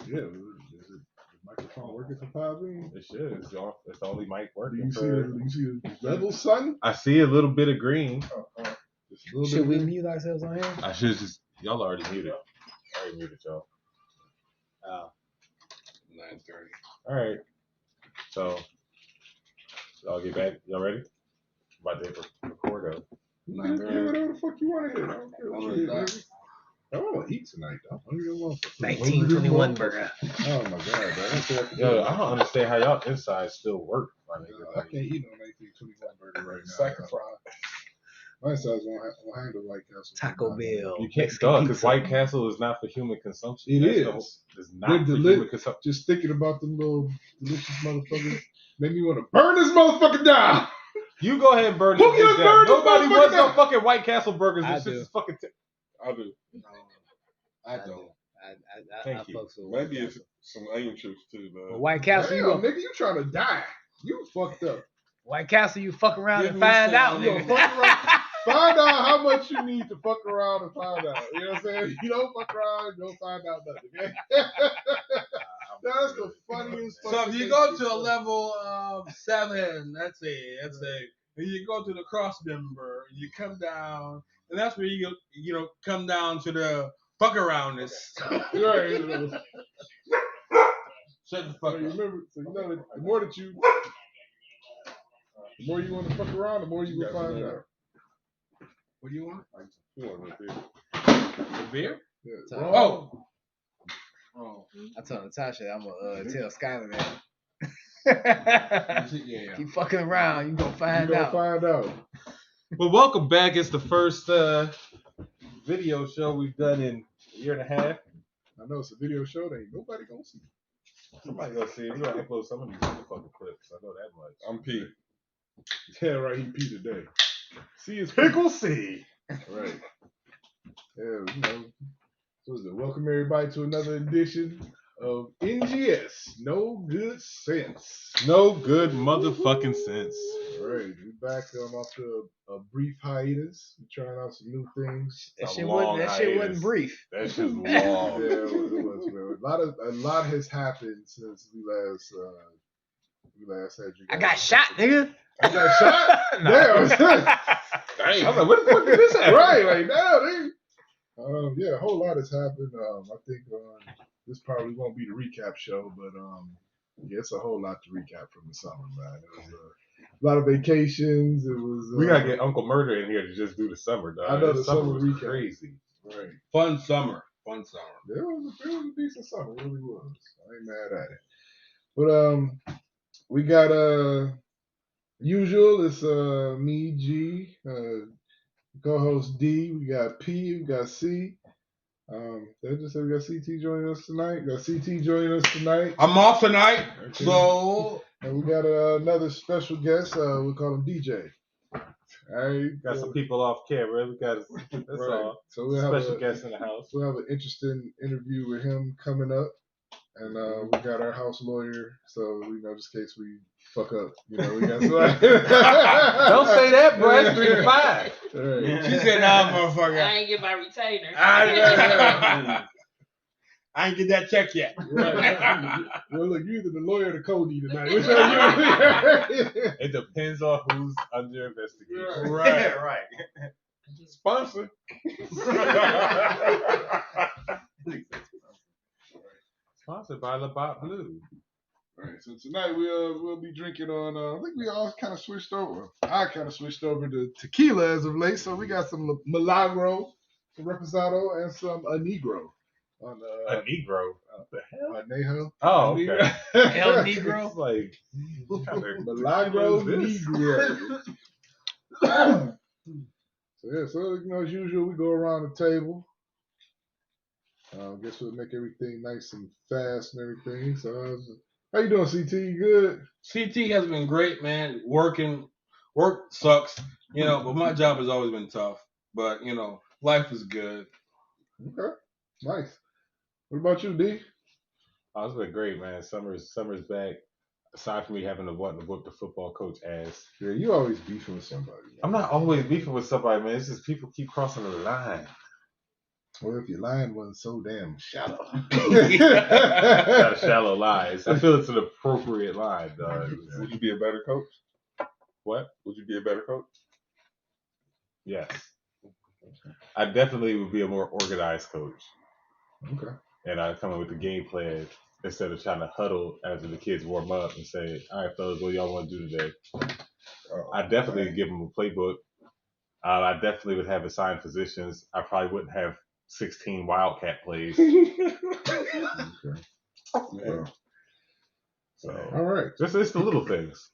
Yeah, is the microphone working for Podbean? It should. It's the only mic Do working. you see the levels, son? I see a little bit of green. Should we mute ourselves on here? I should just. Y'all already muted. I already muted y'all. 9:30. All right. So I'll get back. Y'all ready? About to record up. You can do whatever the fuck you want to hit. I don't care what you hit, nigga. I want to eat tonight, though. 1921 burger. Oh my god, bro. Yo, I don't understand how y'all inside still work, my nigga. I can't eat no 1921 burger right now. Sacrifice. My insides won't handle White Castle. Taco Bell. You can't, because White Castle is not for human consumption. It is. It's not for human consumption. Just thinking about them little delicious motherfuckers made me want to burn this motherfucker down. You go ahead and burn Who this gonna down. burn this Nobody motherfucker wants no down? fucking White Castle burgers. I This shit do. is fucking. I do. I don't. Thank you. fucks with Maybe White it's some onion chips too, Castle. though. But White Castle, Damn, nigga, you trying to die. You fucked up. White Castle, you fuck around Give and me find some, out, You nigga. gonna fuck around. Find out how much you need to fuck around and find out. You know what I'm saying? You don't fuck around, you don't find out nothing. Okay? That's the funniest. So if you go to a level of 7, let's say, and you go to the cross member, you come down, and that's where you come down to the fuck aroundness. Right. Shut the So fuck you up. remember, so you know that the more you want to fuck around, the more you will find out. What do you want? You want a beer? A beer? Yeah. Oh. I told Natasha I'm gonna tell Skylar that. Yeah. Keep fucking around, you gonna find You gonna out. find out. Well, welcome back. It's the first video show we've done in a year and a half. I know it's a video show that ain't nobody gonna see. Somebody gonna see it. We're gonna upload some of these motherfucking clips. I know that much. I'm Pete. Yeah, right. He pee today. See his Pickle C. Right. Yeah, you know. So is it? Welcome everybody to another edition of NGS. No good sense. No good motherfucking sense. All right, we back after a brief hiatus. We're trying out some new things. That It's a shit long wasn't hiatus. brief. That shit's long. Yeah, it was, man. A lot has happened since we last had you. I guys. got shot, nigga. I got shot. Nah. Damn. I was like, what the fuck did this happen? Right, like damn, nigga. Yeah, a whole lot has happened. I think this probably won't be the recap show, but yeah, it's a whole lot to recap from the summer, man. It was a lot of vacations. It was. We gotta get Uncle Murder in here to just do the summer, dog. I know This the summer was recap. crazy. Right. Fun summer. It was a decent summer. It really was. I ain't mad at it. But we got usual. It's me, G, co-host D. We got P. We got C. They just said we got CT joining us tonight. We got CT joining us tonight. I'm off tonight, Okay. so And we got another special guest. We call him DJ. All right. Got some people off camera. We got that's Right. all. So we'll have Special a, guest in the house. we'll have an interesting interview with him coming up. And we got our house lawyer, so just in case we fuck up, we got somebody. Don't say that, bro. That's 3 to 5. Right. she said, "Nah, motherfucker, I ain't get my retainer. I ain't get that check yet." Right. Well, look, you either the lawyer or the Cody tonight. Which one you? It depends on who's under investigation. Right. Right. Sponsor. Sponsored by Labatt Blue. Right. So tonight we'll be drinking on. I think we all kind of switched over. I kind of switched over to tequila as of late. So we got some Milagro, some Reposado, and some Negro. On A Negro. What the hell? Anejo. Oh, okay. El Negro. It's like Milagro what is this? Negro. So as usual, we go around the table. Guess we'll make everything nice and fast and everything. So how you doing, CT? You good? CT has been great, man. Work sucks, but my job has always been tough. But life is good. Okay, nice. What about you, D? Oh, it's been great, man. Summer's back. Aside from me having to want to whoop the football coach ass. Yeah, you always beefing with somebody. Man. I'm not always beefing with somebody, man. It's just people keep crossing the line. Or if your line wasn't so damn shallow. Got a shallow lies. I feel it's an appropriate line, dog. Would you be a better coach? What? Would you be a better coach? Yes. I definitely would be a more organized coach. Okay. And I'd come up with a game plan instead of trying to huddle after the kids warm up and say, all right, fellas, what do y'all want to do today? I definitely give them a playbook. I definitely would have assigned positions. I probably wouldn't have 16 Wildcat plays. Okay. Man. So All right. just it's the little things.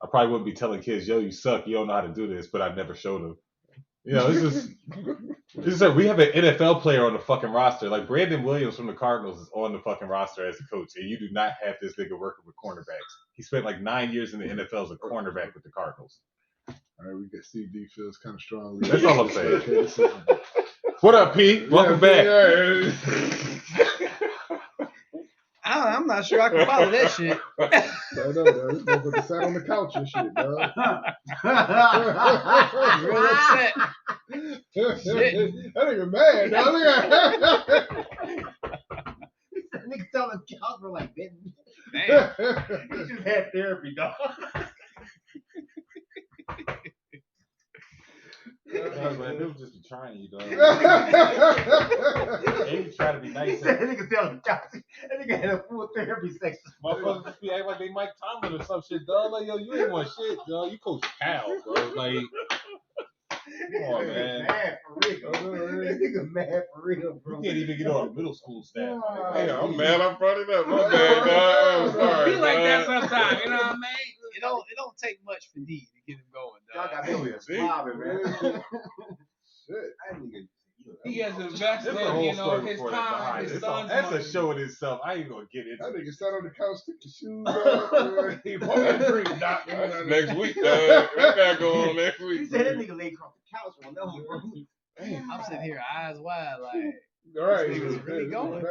I probably wouldn't be telling kids, yo, you suck, you don't know how to do this, but I never showed them. You know, it's just like we have an NFL player on the fucking roster. Like Brandon Williams from the Cardinals is on the fucking roster as a coach, and you do not have this nigga working with cornerbacks. He spent like 9 years in the NFL as a cornerback with the Cardinals. All right, we got Steve D feels kind of strong. That's all I'm saying. Okay, this is- What up, Pete? Welcome back. I'm not sure I can follow that shit. I know, dog. This motherfucker sat on the couch and shit, dog. Real upset. That nigga mad, dog. That nigga telling couch for like that. Damn. He just had therapy, dog. Man, they was just trying you, dog. They try to be He nice. said that nigga telling couch. That nigga had a full therapy session. Motherfuckers just be acting like they Mike Tomlin or some shit, dog. Like, yo, you ain't want shit, dog. You coach Cal, bro. Like, come on, man. Mad for real. That nigga mad for real, You bro. can't even get on the middle school staff. Hey, I'm mad I brought it up. My bad, dog. I'm sorry. Be like that dog. sometimes, you know what I mean? It don't take much for D to get him going, Y'all dog. got me over here See? slobbing, man. Shit. That nigga. He has invested, There's a whole you know, story his before that time, behind his it. son's That's a money. show in itself. I ain't gonna get into That it. nigga sat on the couch, took his shoes off. He bought a drink, doc. That's next week, dog. What got going on next He week? said that nigga laid across the couch on that one, bro. I'm sitting here eyes wide like, All right. This nigga's really going.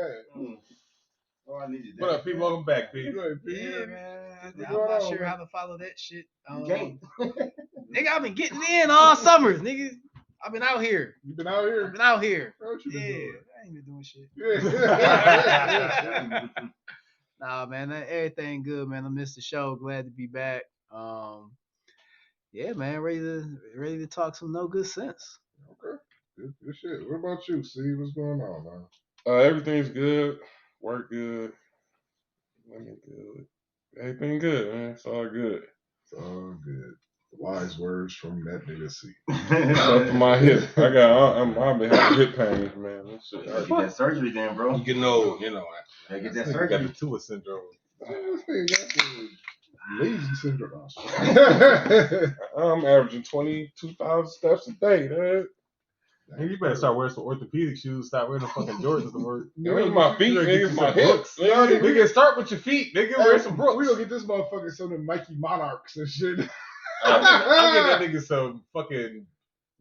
Oh, I needed that. What up, Pete? Welcome back, Pete. yeah, man. I'm What's not going on, sure man? how to follow that shit. Gay. Nigga, I've been getting in all summers, nigga. I've been out here. You been out here? I've been out here. What you Yeah, been doing? I ain't been doing shit. Yeah. Nah, man, everything good, man. I missed the show. Glad to be back. Yeah, man, ready to talk some no good sense. Okay. Good shit. What about you, Steve? What's going on, man? Everything's good. Work good. Money good. Everything good, man. It's all good. It's all good. Wise words from that nigga C. Except for my hip. I've been having hip pains, man. That shit Get hurt. that surgery then, bro. I'm getting old, you know. Gotta get This that nigga got surgery. the Tua syndrome. This nigga got the lazy syndrome. I'm averaging 22,000 steps a day, dude. Man, you better start wearing some orthopedic shoes. Stop wearing the fucking Jordans to work. It ain't my feet, You gotta nigga. get It's you my some hips. Brooks. nigga. Nigga, start with your feet. Nigga, wear some Brooks. We gonna get this motherfucker some of them Mikey Monarchs and shit. I'm getting that nigga some fucking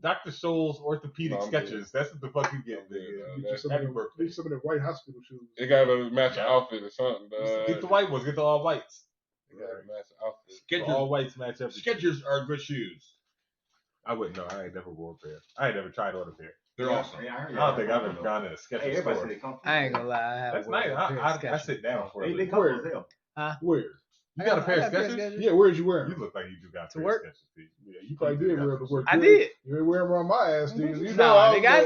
Dr. Scholl's orthopedic No, I'm sketches. That's what the fuck you get, I'm good, nigga. dog. Get you some Happy of them, birthday. get some of them white hospital shoes. It gotta match your outfit or something, dog. Get the white ones. Get the all whites. It gotta match the outfit. The all whites match up. Skechers are good shoes. I wouldn't know. I ain't never wore a pair. I ain't never tried on a pair. They're awesome. I don't think I've ever gone in a Hey, Skechers everybody store. said they comfortable. I ain't gonna lie. I have That's one nice. pair of I Skechers. sit down for They it. comfortable as hell. Where? You got a pair of I got Skechers? Yeah, where'd you wear You them? look like you do got a To pair work? of Skechers, Pete. Yeah, you probably did wear them to work. I did. You ain't wear them on my ass, nigga. You know Nah, I was nigga, gonna-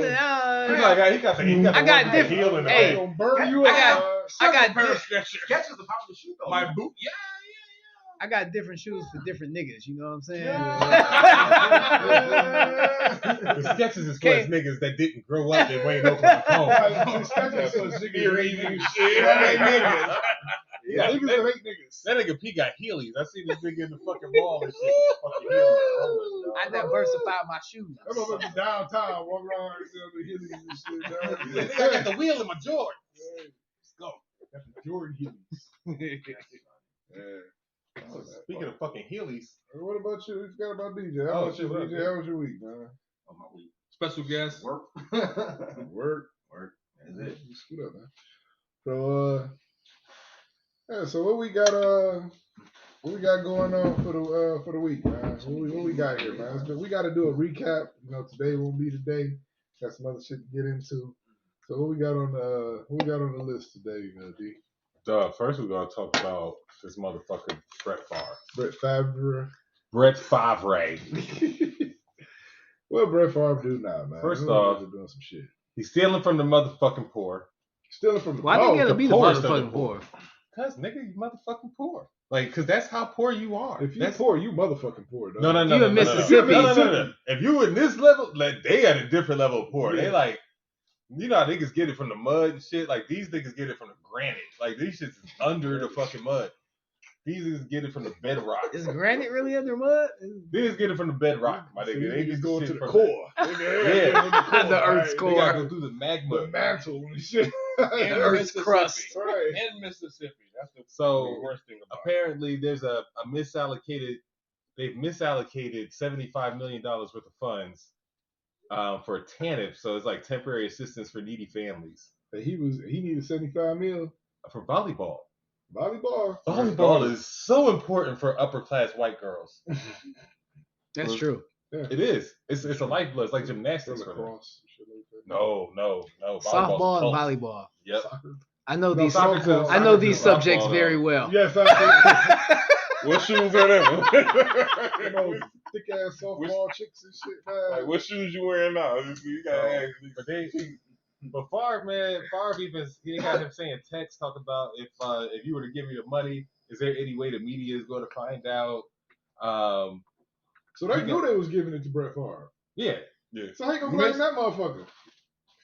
He got the I got one with the different- heel in the hey, I back. gonna burn you I up. got- dog. I got pair of this. Skechers. Skechers the popular shoe though. My boot, yeah. I got different shoes for different niggas. You know what I'm saying? The Skechers is for us niggas that didn't grow up in Wayne, Oklahoma. Skechers so niggas Earrings ain't and niggas. shit. That ain't Right. niggas. Yeah, niggas that ain't niggas. That nigga P got Heelys. I seen this nigga in the fucking mall and shit. with fucking Heelys. I diversified my shoes. That motherfucker downtown, walk around the hillies and shit. dog. Nigga, I got the wheel in my Jordan. Let's go. Got the Jordan Heelys. Yeah. Speaking of fucking Heelys, What about you? You forgot about DJ. How Oh, about shit, you, what up, DJ? man? How was your week, man? Oh, my week. Special guest. Work. Work. That's it. Scoot up, man. So, yeah. So what we got? What we got going on for the week, man? What we got here, man? We got to do a recap. You know, today won't be the day. Got some other shit to get into. So what we got on the list today, D? First we're gonna talk about this motherfucker Brett Favre. Brett Favre. Brett Favre. What Brett Favre do now, man? First Them off, niggas are doing some shit. He's stealing from the motherfucking poor. Stealing from the Why they gotta the be the poorest of the motherfucking poor. poor? Cause nigga, you motherfucking poor. Like, cause that's how poor you are. If you That's poor, you motherfucking poor. Dog. No. You in Mississippi. No. If you in this level, like they at a different level of poor. Yeah. They like, you know how niggas get it from the mud and shit? Like these niggas get it from the granite. Like these shits is under the fucking mud. These niggas get it from the bedrock. Is granite really under mud? These get it from the bedrock, my So nigga. you They niggas get going shit to the from core. Yeah. The Earth's They core. gotta go through the magma. The mantle and shit. In Earth's Mississippi. crust. Right. In Mississippi. That's the So worst thing about it. apparently there's a misallocated. They've misallocated $75 million worth of funds for TANF. So it's like temporary assistance for needy families He needed 75 mil. for volleyball. Volleyball. Volleyball is so important for upper class white girls. That's true. It is. It's a lifeblood. It's like gymnastics for them. Lacrosse. Shit like that. No. Volleyball's Softball and cult. volleyball. Yep. Soccer. I know No, these. soccer too. I know these Soccer, subjects softball, very though. well. Yes, I What shoes are them? you know, thick ass softball chicks and shit, man. Like, what shoes you wearing now? You gotta ask me. But Favre, man, even he got him saying text talk about if you were to give me the money, is there any way the media is going to find out? So they knew they was giving it to Brett Favre. Yeah, So how you gonna blame that motherfucker?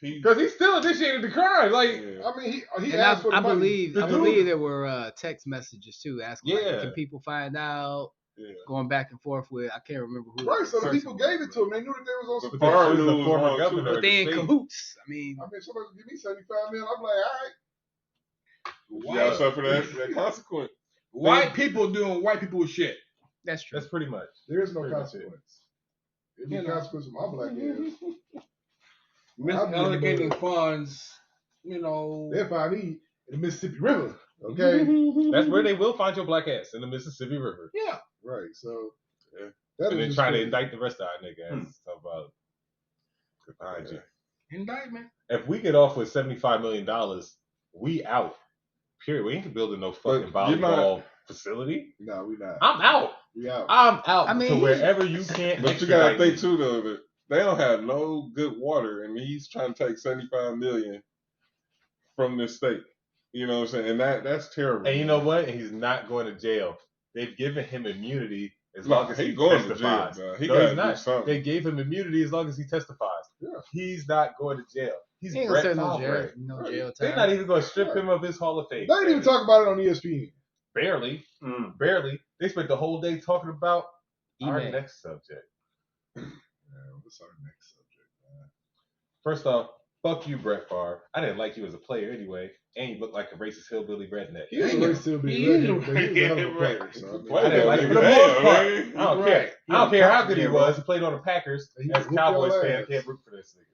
because he still initiated the crime. Like, Yeah. I mean, he And asked for the I money. believe The I dude- believe there were text messages too asking, Yeah. like, can people find out? Yeah. Going back and forth with, I can't remember who. Right, so the person people was, gave it to him. They knew that they was on some But Favre it was knew the it was former wrong, too. governor. But they in State. cahoots. I mean, I mean, somebody give me 75 mil. I'm like, all You gotta suffer that consequence. White people doing white people shit. that's true. that's pretty much. there is no Pretty much consequence. There's no You know. consequence for my black ass. Misallocating funds, you know. They'll find me in the Mississippi River. Okay, That's where they will find your black ass in the Mississippi River, Yeah. right. So Yeah. that and then is try to crazy. indict the rest of our niggas. Talk about Behind you. Indictment. if we get off with $75 million, we out. Period. We ain't building no fucking But you're not- volleyball facility. No, we not. I'm out. We out. I'm out I mean, to wherever you can't. But you gotta extradite think me. too though that they don't have no good water, and he's trying to take 75 million from this state. You know what I'm saying? And that's terrible. And you know what? He's not going to jail. They've given him immunity as No, long as he he going to testifies. jail, bro. He No, gotta he's do not. something. They gave him immunity as long as he testifies. Yeah. He's not going to jail. He's He ain't gonna Brett serve no Favre. jail, no Right. jail They're time. not even going to strip him of his Hall of Fame. They didn't even talk about it on ESPN. Barely. Barely. They spent the whole day talking about our Email. next subject. Yeah, what's our next subject, man? First off, fuck you, Brett Favre. I didn't like you as a player anyway, and you look like a racist hillbilly redneck. He was Damn. really still be He redneck, is but he was a hell of a right. player. So, I mean, Wait I didn't like a him for the minute, most part. man. I don't Right. care. I don't care how good he Yeah, was. He played on the Packers. He As a whooped Cowboys y'all fan, ass. can't root for this nigga.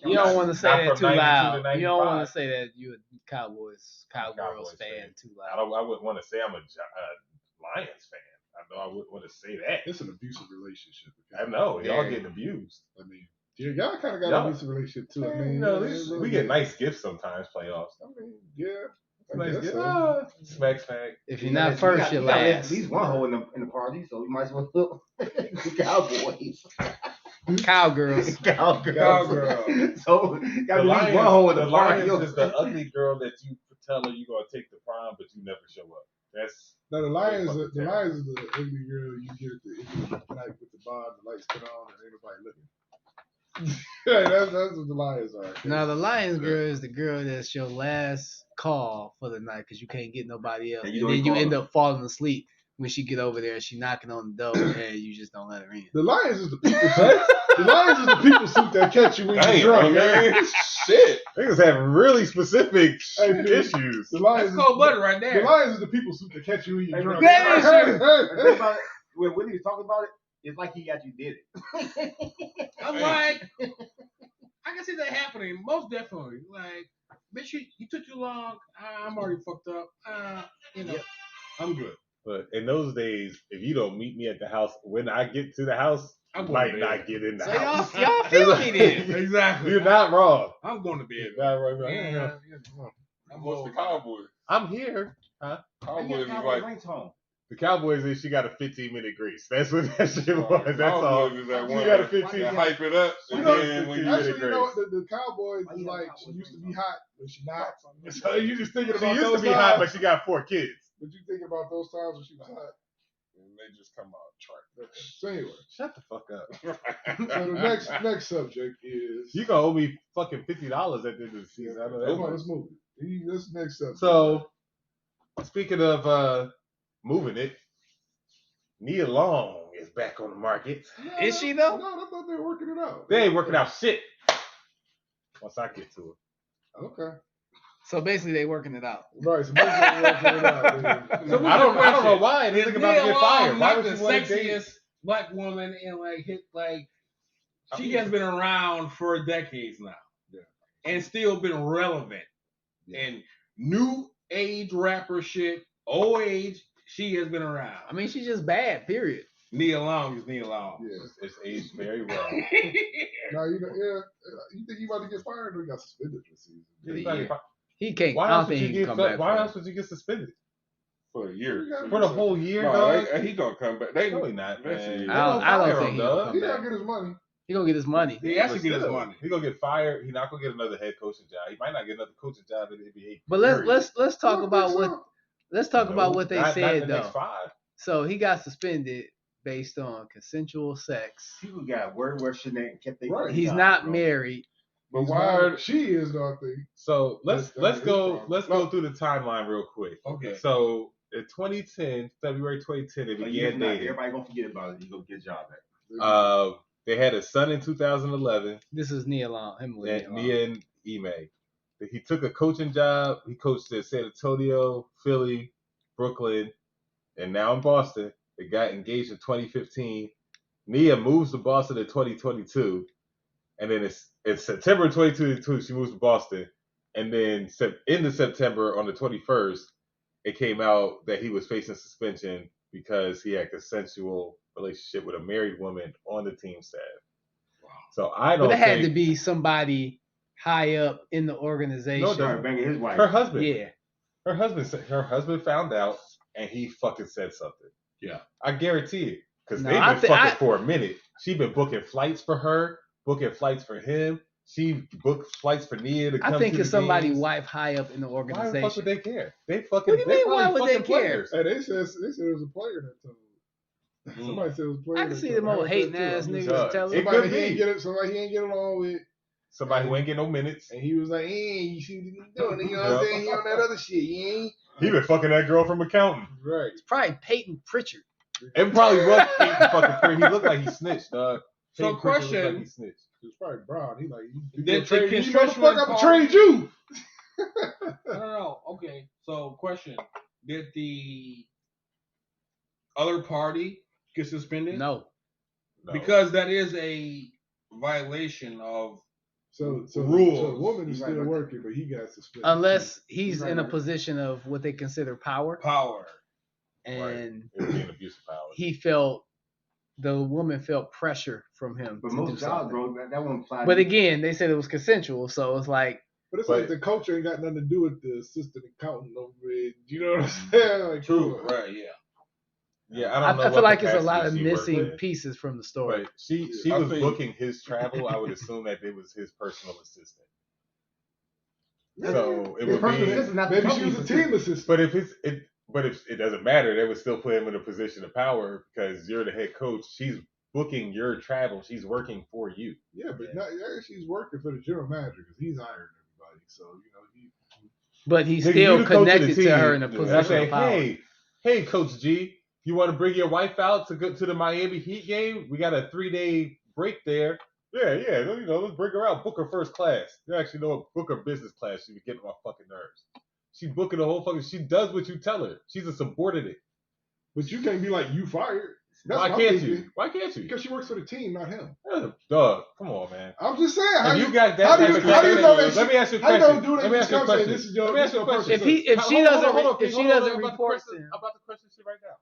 You don't want to say Not that from too 92 to loud. You don't 95. want to say that you a Cowgirls Cowboys fan fan. too I loud. wouldn't want to say I'm a Lions fan. I know I wouldn't want to say that. It's an abusive relationship. I know y'all Yeah. getting abused. I mean, y'all kind of got Y'all- an abusive relationship too. I Man, mean, you know, yeah, we get nice gifts sometimes. Playoffs. I mean, yeah. I Nice guess gifts. so. Smack, smack. If you're not first, you're you got last. at least one hole in the party, so you might as well look the Cowboys. Cowgirls. Cowgirl. So The got at least one hole in the party. Lions is the ugly girl that you tell her you're gonna take the prom, but you never show up. That's No, the Lions. fucking The terrible. Lions is the ugly girl you get at the end of the night with the bar, the lights put on, and ain't nobody looking. Yeah, that's what the Lions are. Now the Lions girl is the girl that's your last call for the night because you can't get nobody else, And and you then don't you call end her. up falling asleep when she get over there. She knocking on the door and you just don't let her in. The Lions is the people suit. The Lions is the people suit that catch you when you're Damn, drunk. man. Shit. niggas have really specific Hey, dude. issues. The Lions, That's cold blooded right the there. Lions is the people suit that catch you when you're Hey, drunk. that is Hey, true. hey, Think about it. When he was talking about it, it's like he actually did it. I'm like, I can see that happening. Most definitely. Like, bitch, you took too long. I'm already fucked up. You know, I'm good. But in those days, if you don't meet me at the house when I get to the house, I'm going might to not bed. get in the So house. y'all feel me then. Exactly. You're not wrong. I'm going to bed. You're not wrong. Yeah. I'm What's the old. Cowboys? I'm here. Cowboys is Cowboys like rings home. The Cowboys is she got a 15-minute grace. That's what that shit was. That's all. Cowboys is that She one got a that 15. hype it up, and You know, then when you Actually, you know, grace. the Cowboys Why is you got like Cowboys she used to be rings hot, but she not. So you just thinking She about used those to be hot, but times. she got 4 kids. But you thinking about those times when she was hot. and they just come out trash. So anyway, Shut the fuck up. so the next subject is You gonna owe me fucking $50 at the end of the season. I know that Come on, much. let's move it. This next subject. So, speaking of moving it, Nia Long is back on the market. No, Is she though? No, I thought they were working it out. They ain't working out shit. Once I get to it. Okay. So basically, they working it out. Right, so basically working it out. So I don't know why. Is This nigga about to Nia get Long fired. Why not would the she want to date? sexiest black woman in she I mean- has been around for decades now. Yeah. And still been relevant. Yeah. And new age rapper shit, old age, she has been around. I mean, she's just bad. Period. Nia Long is Nia Long. Yeah. It's aged very well. Now you think he about to get fired or he got suspended for the season? Yeah. He can't. Why I don't else would think you he can get? come back. Why from else would you get suspended For a year. for the whole year, No, dog? he gonna come back. They No, he not, That's man. it. They I don't- gonna I don't fire think him, he gonna dog. come He back. gotta get his money. He gonna get his money. He has to But get his still, money. He gonna get fired. He not gonna get another head coaching job. He might not get another coaching job in the NBA. But let's period. let's talk I about think what so. let's talk No, about what they not said the though. next 5. So he got suspended based on consensual sex. People got word and kept their Right. He's job, not bro. married. But He's why not- are she is though, I think. So let's That's his go problem. through the timeline real quick. Okay. So in 2010, February 2010, they A year began from now, dating. everybody gonna forget about it. You go get a job back. They had a son in 2011. This is Nia Long. Him with And Nia Long. Nia and Ime. He took a coaching job. He coached at San Antonio, Philly, Brooklyn, and now in Boston. They got engaged in 2015. Nia moves to Boston in 2022. And then in September 2022, she moves to Boston. And then end of September on the 21st, it came out that he was facing suspension because he had consensual relationship with a married woman on the team staff. So I don't But it had think to be somebody high up in the organization. No, Started banging his wife. her husband. Yeah. Her husband found out and he fucking said something. Yeah. I guarantee it. Because No, they've I been thi- fucking I- for a minute. She been booking flights for her, booking flights for him. She booked flights for Nia to come I think to it's the somebody's games. wife high up in the Why the fuck organization. would they care? They fucking. What do you they mean, probably why would they fucking care? players. Hey, they said it was a player that told. Somebody said it was a player. I can that see told. them old I heard hating that too. ass I'm just niggas saying. telling. It Somebody could he ain't be. get it. Somebody he ain't get along with, Somebody who ain't getting no minutes. and he was like, "Hey, you see what he doing? You know what I'm saying? He on that other shit. He ain't He been fucking that girl from accounting. right." It's probably Peyton Pritchard. It probably was Peyton fucking Pritchard. He looked like he snitched, dog. So Peyton Pritchard looked question- like he snitched. It was probably Brown. He like, you Did the trade you construction motherfucker, I'm part- gonna trade you. No. Okay. So, question: did the other party get suspended? No. No. Because that is a violation of. So Rules. So the woman is He's still right, but- working, but he got suspended. Unless he's Right, in a right. position of what they consider power, Power. and It would be an abuse of power. the woman felt pressure from him But to do most jobs, something. bro, that won't apply. But to again, they said it was consensual, so it's like But it's But- like the culture ain't got nothing to do with the assistant accountant over it. You know what I'm saying? Like, True. come on. Right. Yeah. Yeah, I don't know. I feel what like it's a capacity lot of she worked missing in. pieces from the story. But she I was think- booking his travel. I would assume that it was his personal assistant. Yeah. So it The would personal be. assistant, not the Maybe she company's was a team assistant. assistant. But if it doesn't matter, they would still put him in a position of power because you're the head coach. She's booking your travel. She's working for you. Yeah, but not, she's working for the general manager because he's hiring everybody. So you know he. But he's Nigga, still you the coach of the connected to team. her in a And I position say, of power. hey, Coach G, you want to bring your wife out to go to the Miami Heat game? We got a 3-day break there. Yeah, you know, let's bring her out. Book her first class. You actually know, book her business class. She be getting on my fucking nerves. She's booking the whole fucking. She does what you tell her. She's a subordinate. But you can't be like you fired. That's Why what I'm can't thinking. you? Why can't you? Because she works for the team, not him. Dog, come on, man. I'm just saying. How If you you got how that do type you- of how do you know that let me ask you a how you question. gonna do that? Let me You ask you a just come say, question. this is your- Let me ask you a this is your question. person. If she Hold on, doesn't hold on, if she hold on, doesn't I'm about to report question- to- I'm about to question shit right now.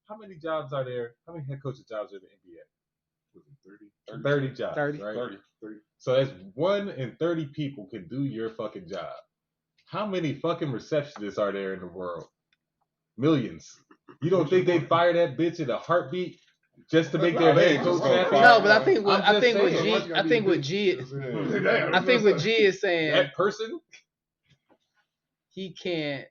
How many jobs are there? How many head coaching jobs are in the NBA? 30? 30 jobs, 30. right? 30. So that's 1 in 30 people can do your fucking job. How many fucking receptionists are there in the world? Millions. You don't think they'd fire that bitch in a heartbeat just to make their No, they head ain't coach just gonna happy? fire No, but I think I'm just saying. I think what G is saying, That person? he can't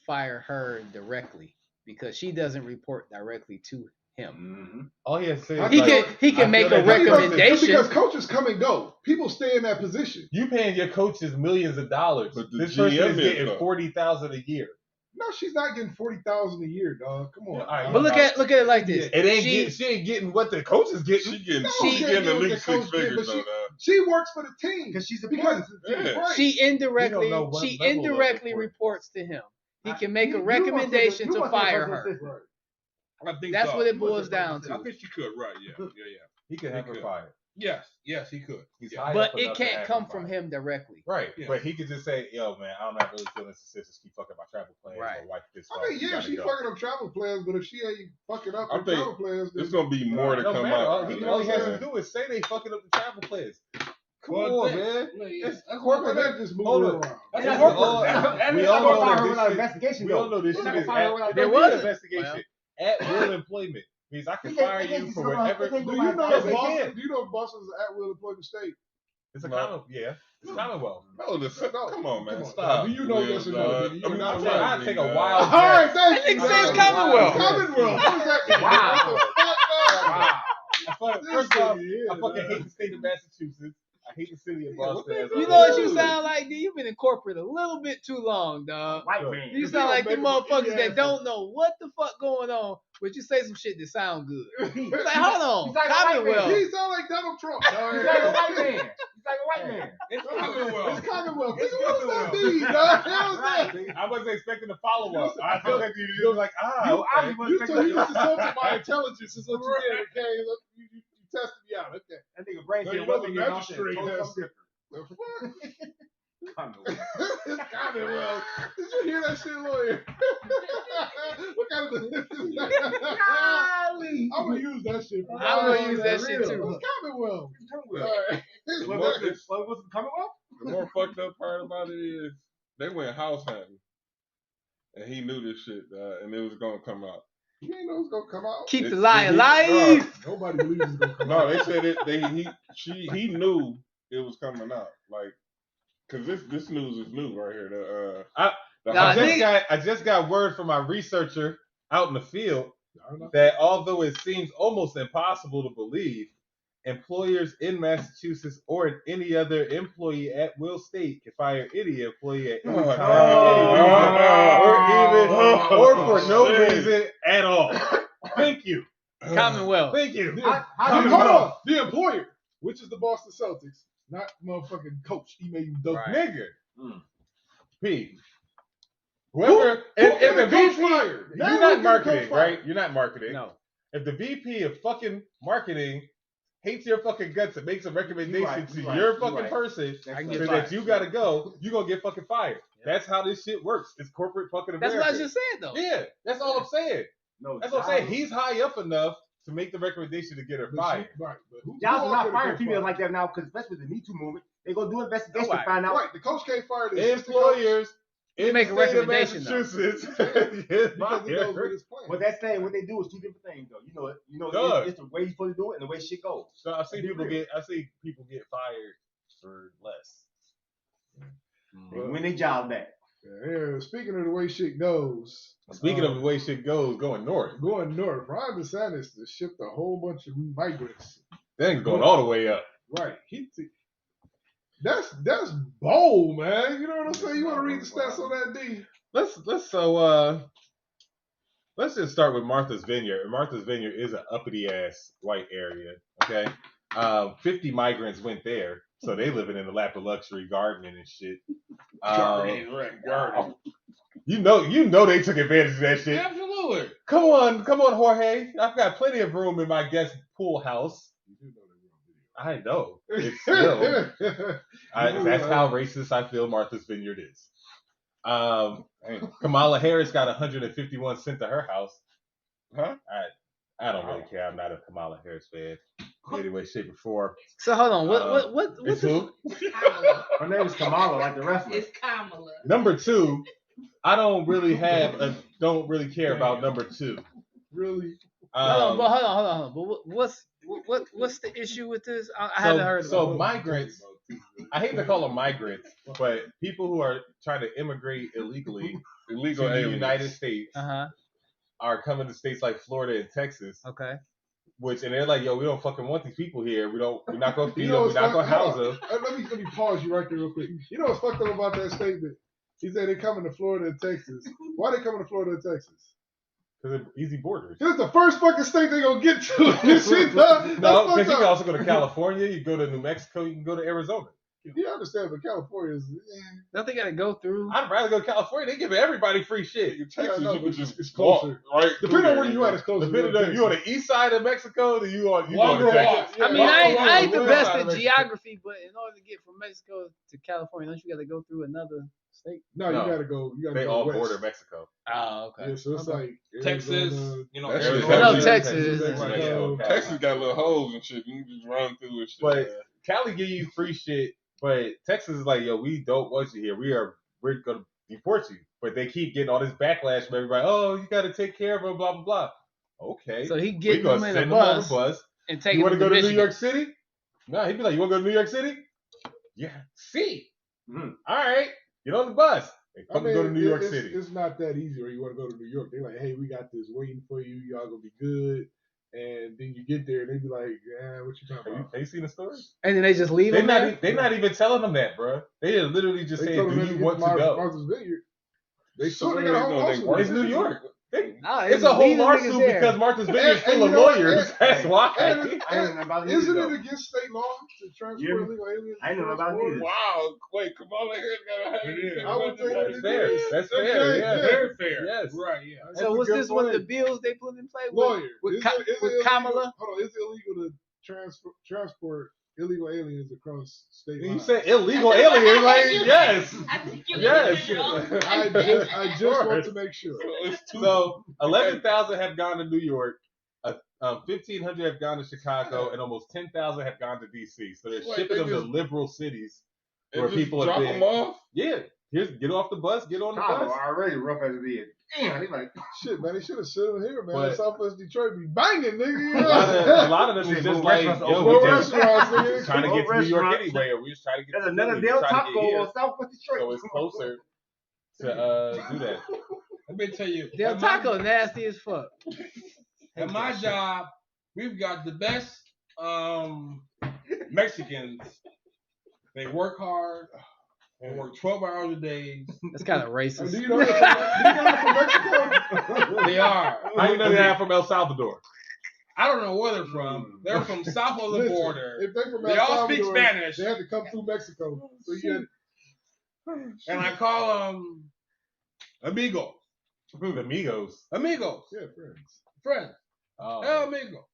fire her directly because she doesn't report directly to him. All he has to say is He like, can I make feel a that this person- recommendation. Because coaches come and go. People stay in that position. You paying your coaches millions of dollars. But the This person GM is is, getting though. $40,000 a year. No, she's not getting $40,000 a year, dog. Come on. Yeah, all right, dog. But look at it like this. It ain't she ain't getting what the coach is getting. She getting, No, she she getting ain't at getting least what the 6 coach get, figures but though. dog. She works for the team Because she's a because Yeah. right. She We indirectly don't know what level of indirectly report. reports to him. He can make You a want to recommendation you to want to fire personal her. assistant. Right. I think That's so. what it boils down I to. think she could, right? Yeah. He could have He her could. fired. Yes, he could. He's Yeah. high But up it enough to can't have come her from fired. him directly. Right. Yeah. But he could just say, yo, man, I'm not really feeling this assist. Just keep fucking my travel plans. Right. My wife pissed I off. mean, You yeah, gotta she go. fucking up travel plans, but if she ain't fucking up I her think travel plans, then It's gonna be more to No come matter. All out. he You know all what he I'm has to saying? do is say they fucking up the travel plans. Come Well, on, that- man. yeah, It's that's corporate. that just moving Hold her on. around. That's This is corporate. all- That's we not all gonna know fire that her this without shit- investigation, We all though. know this We're shit not gonna is fire her at, without there There was wasn't. investigation. At will employment means I can They can't- fire they can't you just for go behind- whatever. they can't Do go you behind know Yes, fire. they Boston? can. Do you know Boston's an at-will employment state? It's a No. common, yeah. It's Commonwealth. No, come on, man. Come on. Stop. Do you know yes or no? Will, Do you- dog. you're I not mean, right. I take a dog. wild All right, guess. thank That you. nigga says dog. Commonwealth. Commonwealth. What does that mean? Wow. What the fuck, dog? Wow. First off, Yeah, I fucking dog. hate the state of Massachusetts. I hate the city of Yeah, what Boston. they as a do? You know what you whole. sound like, D? You've been in corporate a little bit too long, dog. White man. You You sound don't like the make a- motherfuckers yeah, that don't know what the fuck going on, but you say some shit that sound good. It's like, hold on, He's like a white man. Commonwealth. He sound like Donald Trump. dog. He's like a white man. He's like a white man. It's Commonwealth. It's Commonwealth. It's Nigga, what does that Commonwealth. mean, dog? Hell's that? I wasn't expecting a follow up. I expected you to be like, You okay. obviously wasn't You expecting just that. insulted my intelligence is what you did, okay? You tested me out, okay. That nigga brain So said, you know "What the the hell?" magistrate Told has something different. The fuck? Commonwealth. It's Commonwealth. Did you hear that shit, lawyer? What kind of Golly. I'm gonna use that shit. For I'm gonna use that real. shit too. It's Commonwealth. Commonwealth. All right. What was the Commonwealth? The more fucked up part about it is they went house hunting, and he knew this shit, and it was gonna come out. You ain't know it's gonna come out. Keep the It- lie it- alive. Nobody believes it's gonna come No, out. they said it. He knew it was coming out, like, cause this news is new right here. The Nah, I just got word from my researcher out in the field I don't know. that although it seems almost impossible to believe, employers in Massachusetts or in any other employee at will state can fire any employee at any time, or for no shit. reason at all. Thank you. Commonwealth. Thank you. How Hold on. The employer, which is the Boston Celtics, not motherfucking coach. He made you dope. Right. Nigga. Mm. P. Whoever, if the coach VP, fired? Now you're who not get the marketing, coach fired? right? You're not marketing. No. If the VP of fucking marketing hates your fucking guts and makes a recommendation right, to you right, your you fucking right. person I can so get that fired. you gotta go, you gonna get fucking fired. Yeah. That's how this shit works. It's corporate fucking That's America. what I just said though. Yeah, that's all I'm saying. No, That's what I'm saying. He's high up enough to make the recommendation to get her But fired. right. But who Y'all else not gonna firing coach females fire? like that now, because especially with the Me Too movement, they gonna do investigation Nobody. to find out. Right. The coach can't fire the assistant coach Employers in make the a state of recommendation, though. Massachusetts. because he knows what his plan. But that's saying what they do is two different things, though. Doug. It's the way you're supposed to do it and the way shit goes. So I see Be people real. get fired for less. They win their job back. Yeah, speaking of the way shit goes. Speaking of the way shit goes, going north, Going north, Ron DeSantis to shipped a whole bunch of migrants. that ain't going all the way up. Right. That's bold, man. You know what I'm saying? You want to read the stats on that, D? Let's just start with Martha's Vineyard. Martha's Vineyard is an uppity ass white area. Okay, 50 migrants went there, so they living in the lap of luxury, gardening and shit. Garden. You know they took advantage of that shit. Absolutely. Come on, Jorge. I've got plenty of room in my guest pool house. I know. It's still. That's how racist I feel Martha's Vineyard is. Kamala Harris got 151 sent to her house. Huh? I don't really care. I'm not a Kamala Harris fan in any way, shape, or form. So hold on. What It's who? Kamala. Her name is Kamala, like the wrestler. It's Kamala. Number 2, I don't really care about number 2. Really? hold on. But what's the issue with this? I haven't heard about So it. migrants, I hate to call them migrants, but people who are trying to immigrate illegally Illegal to the aliens. United States are coming to states like Florida and Texas. Okay. And they're like, yo, we don't fucking want these people here. We're not gonna feed You them. know We're what's not gonna fucked- house hold them. on. Let me pause you right there real quick. You know what's fucked up about that statement? He said they coming to Florida and Texas. Why they coming to Florida and Texas? Because they're easy borders. It's the first fucking state they gonna get to. This shit, dog. That's No, fucked because you can up. also go to California. You can go to New Mexico. You can go to Arizona. You understand, but California is. Don't they gotta go through? I'd rather go to California. They give everybody free shit. Texas, I know, you but can just it's walk closer. right. Depending through on where there. you at, it's closer. Depending on you on the east side of Mexico, then you on Walk to or Texas. walk. Yeah, I mean, I ain't the Walk best out at of Mexico. geography, but in order to get from Mexico to California, don't you gotta go through another state? No, No. you gotta go. You gotta They go all west. border Mexico. Oh, Yeah, so it's like Texas, Arizona, you know, That's Arizona. what No, Texas. Texas. Mexico. Texas got little holes and shit. You can just run through and shit. But Cali give you free shit, but Texas is like, yo, we don't want you here. We're gonna deport you. But they keep getting all this backlash from everybody. Oh, you gotta take care of them, blah blah blah. Okay. So he we getting gonna them in a send them on the bus bus. and taking You wanna them go to Michigan. New York City? No, he'd be like, you wanna go to New York City? Yeah. See. Mhm. All right. Get on the bus. They I come mean, go to New York it's, City. It's not that easy where you want to go to New York. They're like, hey, we got this waiting for you. Y'all gonna be good. And then you get there and they be like, yeah, what you talking about? Have you seen the stories? And then they just leave They're them not, there? they're not even telling them that, bro. They are literally just They saying, told them do they you get want to go? Martha's Vineyard. They So still what got a they whole doing? They lawsuit. working? It's New York. Nah, It's a whole leave them niggas lawsuit there. because Martha's Vineyard is And full of you know what? lawyers. That's why. And I ain't know about isn't neither, it against state law to transfer Yeah. illegal aliens? I ain't know about across neither. wow, wait, Kamala Harris got a Yeah. I would think That's fair. That's fair. Okay, Yeah. yeah. Very fair. Yes. Right, yeah. That's So a was good this one of the point. bills they put in play Lawyer. with Is it illegal- Kamala? Hold on, is it illegal to transport illegal aliens across state You lines? say illegal alien, like yes. I think you Yes. I just want to make sure. So 11,000 have gone to New York, 1,500 have gone to Chicago, and almost 10,000 have gone to DC. So they're Wait, shipping they them to just- liberal cities And where just people drop have them been. off. Yeah, here's get off the bus, get on the Chicago bus. already rough as it is. Damn, they like, Shit, man, they should have sent him here, man. But- Southwest Detroit be banging, nigga. A lot of them is Shit, just more like, restaurants yo, open. we More just restaurants, nigga. trying to More get to New York restaurants. anyway, or we just trying to get there's to another Philly, Del trying to get Taco here. on Southwest Detroit. So it's closer to do that. Let me tell you. Del at my- Taco nasty as fuck. At my job, we've got the best Mexicans. They work hard. They work 12 hours a day. That's kind of Do racist. you know that from Mexico? They are. How you know they're not from El Salvador? I don't know where they're from. They're from south of the Listen, border. If they from They El all speak Salvador, Spanish. They had to come through Mexico. So you had And I call them amigos. The Migos. Amigos. yeah, friends. Friends. Oh. El amigo.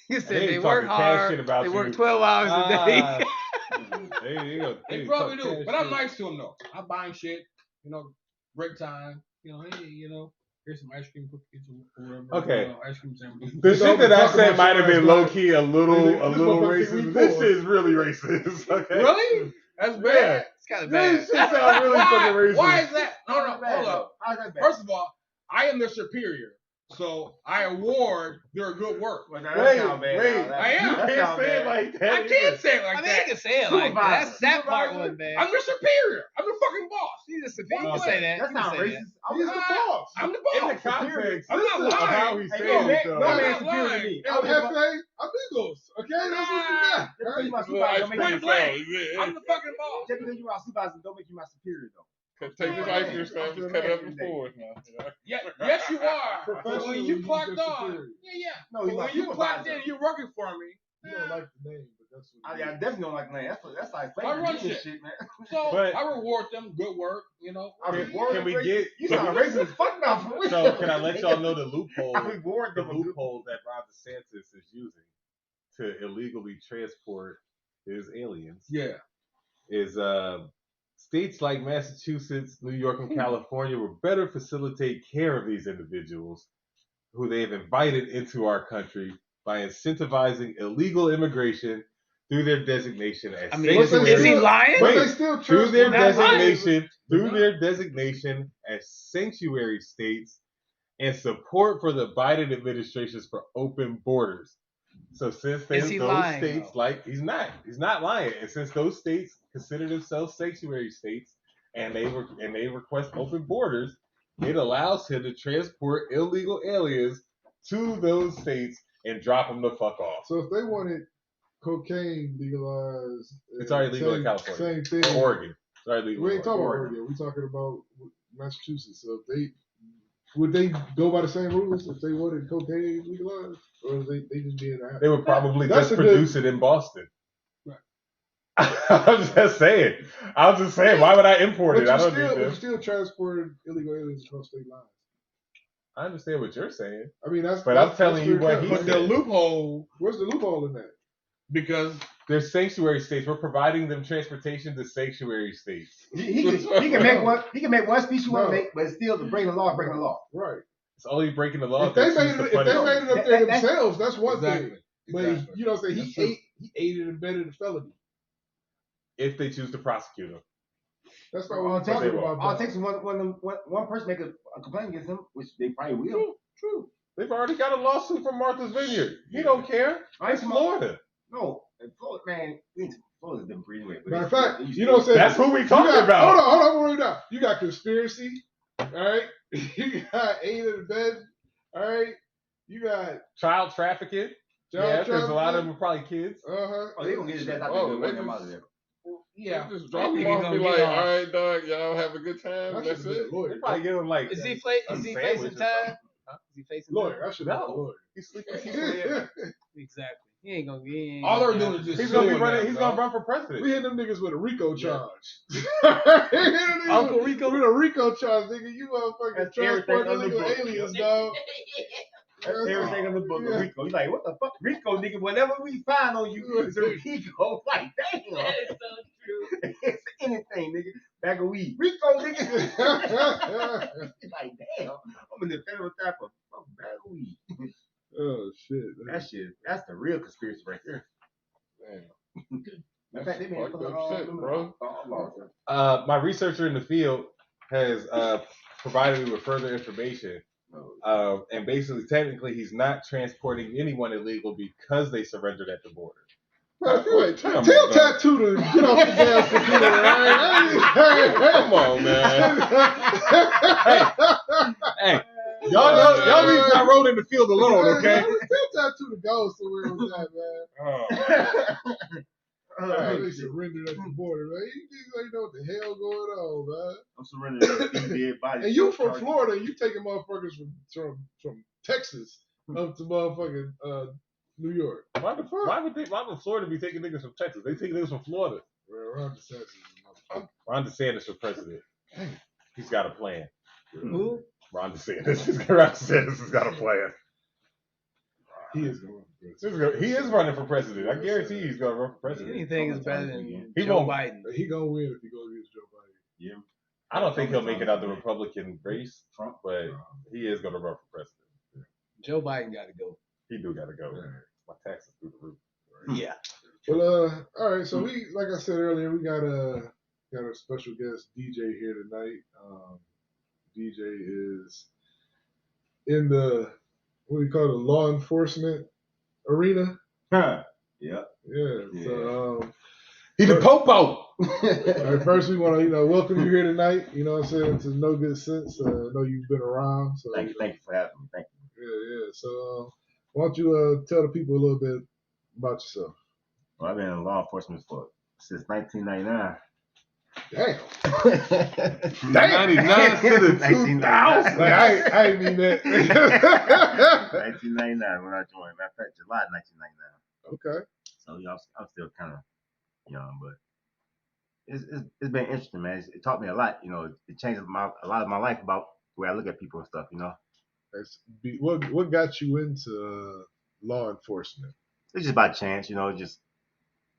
He said They they talking work cash shit hard. about They you. work 12 hours a day. Ah. There you go. They probably do. But I'm nice to them, though. I buy 'em shit. You know, break time. You know, hey, you know, here's some ice cream cookies or whatever. Okay. You know, ice cream sandwich. The You know, shit that we I talking said about might have shit been last low key a little This racist. motherfucker This think we is really racist. Okay. Really? That's Yeah. bad. It's kind of This bad. shit sounds really fucking racist. Why is that? No, How's that bad, hold though? up. How's that bad? First of all, I am their superior. So I award their good work. Well, now, that Wait, sound bad wait. now. That- I am. You that can't sound say it bad. like that. I can't say it like I mean, you that. can say it like that. That part Supervisor. wasn't bad. I'm their superior. I'm the fucking boss. You just you can Well, say that. That You can sounds say racist. He's the boss. I'm the In the boss. context I'm not of lying. how he Hey, said no, it, man, though. no I'm man not superior to lying. me. El Jefe, amigos. Okay, that's what you got. Just because you my Little supervisor ice don't make cream you Point blank. sandwich. I'm the fucking boss. just because you my supervisor don't make you my superior though. Take this ice cream sandwich, cut it up in fours now. Yeah, yes, you are. But when Professionally, you he's clocked just on, superior. yeah. No, But he's my when you clocked supervisor. in, you're working for me. You don't like the name, but that's what I definitely don't like land. That's like I run flagrant shit. man. So But- I reward them. Good work. You know. I reward Can we them. get? You sound racist as fuck now for real. So can I let y'all know the loophole? I reward The them. loophole that Ron DeSantis is using to illegally transport his aliens Yeah. is states like Massachusetts, New York, and California will better facilitate care of these individuals who they've invited into our country by incentivizing illegal immigration through their designation as I mean, is sanctuary. he lying? But Wait, they still through their Not lying. designation as sanctuary states and support for the Biden administrations for open borders. So since Is he those lying, states, though? like he's not lying, and since those states consider themselves sanctuary states and they request open borders, it allows him to transport illegal aliens to those states and drop them the fuck off. So if they wanted cocaine legalized, It's already legal in California Same thing. or Oregon. It's already legal. We in ain't talking about Oregon. Oregon. We talking about Massachusetts. So if would they go by the same rules if they wanted cocaine legalized, or is they just being a They would probably That's just a produce it in Boston. Right. I'm just saying. Why would I import it? I don't need you're this. still transporting illegal aliens across state lines. I understand what you're saying. I mean, that's. But I'm telling you what he But the loophole, Where's the loophole in that? because They're sanctuary states. We're providing them transportation to sanctuary states. He can make one. He can make one speech he want to make, but it's still the breaking the law. Breaking the law. Right. It's only breaking the law. If they choose made to it, punish up them. there themselves, that's one exactly. thing. But Exactly. you know, what I'm saying That's true. he aided and abetted a felony. If they choose to prosecute them. That's not All what it I'm takes, talking about. all it takes is one person make a complaint against him, which they probably will. True. They've already got a lawsuit from Martha's Vineyard. He don't care. It's Florida. No, in Florida, man, Florida's different breed anyway. Matter of fact, you know what I'm saying? That's who we talking Hold about. on, right now. You got conspiracy, all right? You got aid and abetting, all right? You got Child trafficking. Yeah, because a lot of them are probably kids. Uh-huh. Oh, they gonna get his ass out Oh, there. they Them out of there. Yeah. Just drop Maybe him he off and be gonna like, get all off. right, dog, y'all have a good time. I That's should have been it. a lawyer. They probably give them like Is he a facing sandwich or time? Is he facing Lawyer. time? I should have been a No. lawyer. He's sleeping peacefully. Exactly. He ain't gonna be. All they're doing is just He's gonna be suing running. them, He's dog. gonna run for president. We hit them niggas with a RICO Yeah. charge. Uncle Rico. With a RICO charge, nigga. You motherfucking That's transport everything on the illegal book. aliens, dog. That's everything in the book Yeah. of Rico. He's like, what the fuck, Rico, nigga? Whatever we find on you is a Rico. Like, damn. That is so true. It's anything, nigga. Bag of weed. Rico, nigga. He's like, damn. I'm in the federal trap for fucking bag of weed. Oh shit. That shit, that's the real conspiracy right there. Damn. In fact, they been Fucked up shit, bro. My researcher in the field has provided me with further information. And basically, technically, he's not transporting anyone illegal because they surrendered at the border. Wait, tell me, Tell dog. Tattoo to get off the gas computer, right? Come on, man. Hey, y'all need not roll in the field alone, okay? Tell Tattoo to go somewhere with that, man. They surrendered at the border, man. You just ain't know what the hell going on, man. I'm surrendering to these dead bodies. And you from Florida, you taking motherfuckers from Texas up to motherfucking New York. Why would Florida be taking niggas from Texas? They take niggas from Florida. Well, Ron DeSantis is a motherfucker. Ron DeSantis for president. He's got a plan. Who? Ron DeSantis. Ron DeSantis has got a plan. He is going to He is running for president. I guarantee he's going to run for president. Anything is better than He Joe won't. Biden. He gonna win if he goes against Joe Biden. Yeah. I don't think he'll make it out the Republican race, Trump. but he is going to run for president. Joe Biden got to go. He do got to go. My taxes through the roof. Yeah. Well, all right. So we, like I said earlier, we got a special guest DJ here tonight. DJ is in the what do you call it, law enforcement arena. Huh. Yeah. Yeah. So He the popo. all right, first we want to welcome you here tonight. You know what I'm saying? To No Good Sense. I know you've been around. So Thank you for having me. Thank you. Yeah. So why don't you tell the people a little bit about yourself? Well, I've been in law enforcement since 1999. Damn. 99 to the 2000. Like, I ain't mean that. 1999 when I joined. Matter of fact, July 1999. Okay. So I'm still kind of young, but it's been interesting, man. It taught me a lot. You know, it changed a lot of my life about the way I look at people and stuff. You know, What got you into law enforcement? it's just by chance. You know,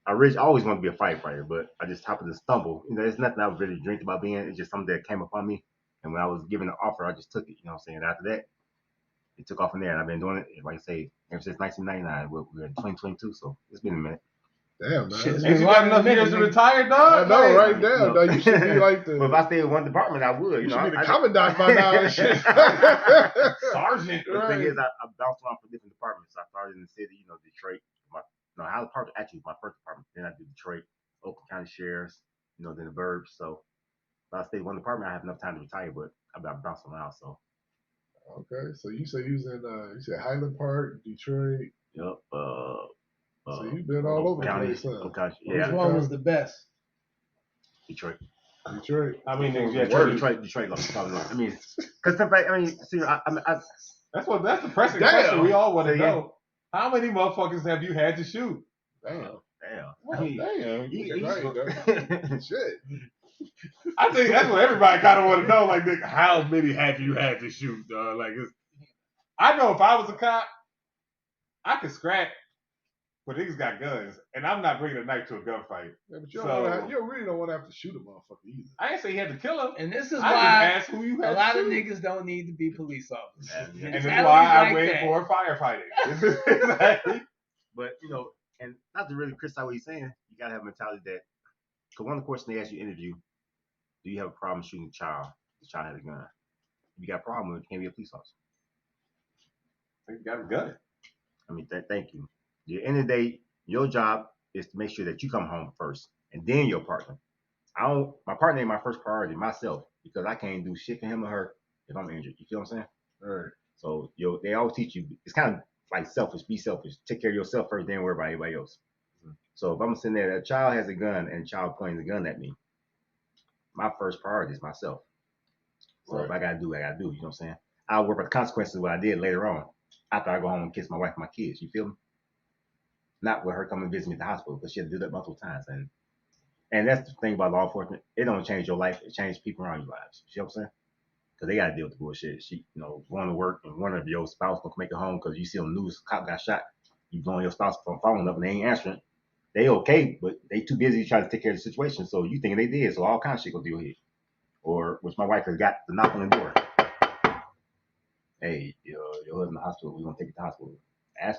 I always wanted to be a firefighter, but I just happened to stumble. You know, it's nothing I really dreamed about being. It's just something that came upon me, and when I was given the offer, I just took it. You know what I'm saying? After that, it took off from there, and I've been doing it, like I say, ever since 1999. We're in 2022, so it's been a minute. Damn, man. Shit, it's Ain't been you got longer enough than years to niggas, retire, I dog? know, Like, right now. No. Though, you should be like But if the. I stayed in one department, I would. You know, should be the I, commandant by now and shit. Sergeant. The thing Right. is, I bounced around for different departments. I started in the city, Detroit. Highland Park actually was my first department. Then I did Detroit, Oakland County Sheriff's, then the burbs. So if I stayed in one department, I have enough time to retire, but I've been bouncing around. So, Okay, so you said you was in you said Highland Park, Detroit. yep. So you've been all over the County, place, huh? Oakland County, Which yeah, one was the best? Detroit. Detroit. I mean, niggas, yeah, Word, Detroit. Detroit, I mean, because see, That's the pressing Damn. question we all want to Say again. know. How many motherfuckers have you had to shoot? Damn. damn. Well, I mean, damn. he- Right, he- though. Shit. I think that's what everybody kind of want to know. Like, nigga, how many have you had to shoot, dog? Like, I know if I was a cop, I could scrap, but niggas got guns, and I'm not bringing a knife to a gunfight. Yeah, but you, So- you really don't want to have to shoot a motherfucker either. I ain't say he had to kill him. And this is I why just asked who you a had lot to of shoot. niggas don't need to be police officers. Yeah. And this is Mentalities why I like went that. for firefighting. Exactly. But and not to really criticize what he's saying, you gotta have a mentality that. Because one of the questions they ask you in the interview, do you have a problem shooting a child? The child had a gun. If you got a problem with it, you can't be a police officer. You got a gun. I mean, thank you. At the end of the day, your job is to make sure that you come home first, and then your partner. My partner ain't my first priority, myself, because I can't do shit for him or her if I'm injured. You feel what I'm saying? Right. So they always teach you. It's kind of like selfish. Be selfish. Take care of yourself first, then worry about everybody else. So if I'm sitting there, a child has a gun and a child pointing the gun at me, my first priority is myself. So if I gotta do, I gotta do. You know what I'm saying? I'll worry about the consequences of what I did later on after I go home and kiss my wife and my kids. You feel me? Not with her coming to visit me at the hospital because she had to do that multiple times. And that's the thing about law enforcement. It don't change your life. It changes people around your lives. You see what I'm saying? Because they got to deal with the bullshit. She, going to work and one of your spouse don't make it home because you see on the news, cop got shot. You blowing your spouse phone up and they ain't answering. They okay, but they too busy trying to take care of the situation. So you thinking they did. So all kinds of shit go deal here. Or which my wife has got the knock on the door. Hey, your husband in the hospital. We're going to take it to the hospital.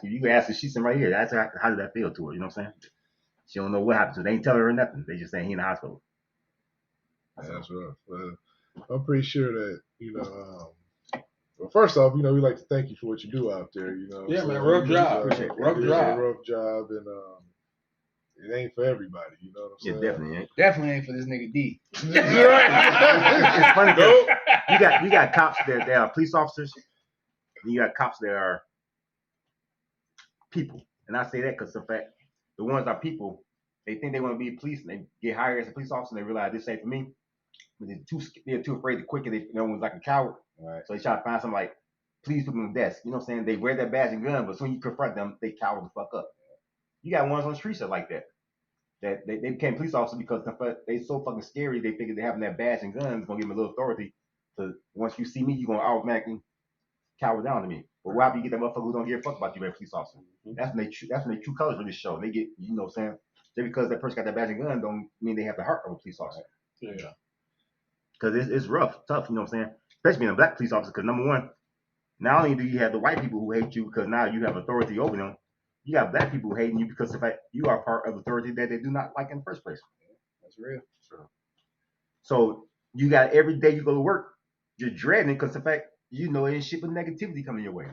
You ask her, she's sitting right here. Ask her how did that feel to her. You know what I'm saying? She don't know what happened to her. They ain't telling her nothing. They just saying he in the hospital. Yeah, that's rough. I'm pretty sure that, well, first off, we like to thank you for what you do out there, Yeah, So, man, rough job. Appreciate it. Rough it is job. a rough job, and it ain't for everybody, you know what I'm Yeah, saying? definitely ain't. Definitely ain't for this nigga D. It's funny 'cause you got cops that are police officers, and you got cops that are people. And I say that because the fact the ones that are people, they think they want to be police and they get hired as a police officer and they realize this ain't for me. But they're too afraid to quit because they know like a coward. Right. So they try to find something like police people on the desk. You know what I'm saying? They wear that badge and gun, but when you confront them, they cower the fuck up. You got ones on the streets that like that. That they became police officers because they so fucking scary. They figure they having that badge and gun is gonna give them a little authority. So once you see me, you gonna automatically cower down to me. But why do you get that motherfucker who don't give a fuck about you, as a police officer? That's when they true colors really show. They get, what I'm saying? Just because that person got that badge and gun don't mean they have the heart of a police officer. Yeah. Because it's rough, tough, you know what I'm saying? Especially being a black police officer, because number one, not only do you have the white people who hate you because now you have authority over them, you got black people hating you because of the fact you are part of authority that they do not like in the first place. That's real. So you got every day you go to work, you're dreading it because the fact ain't shit but negativity coming your way.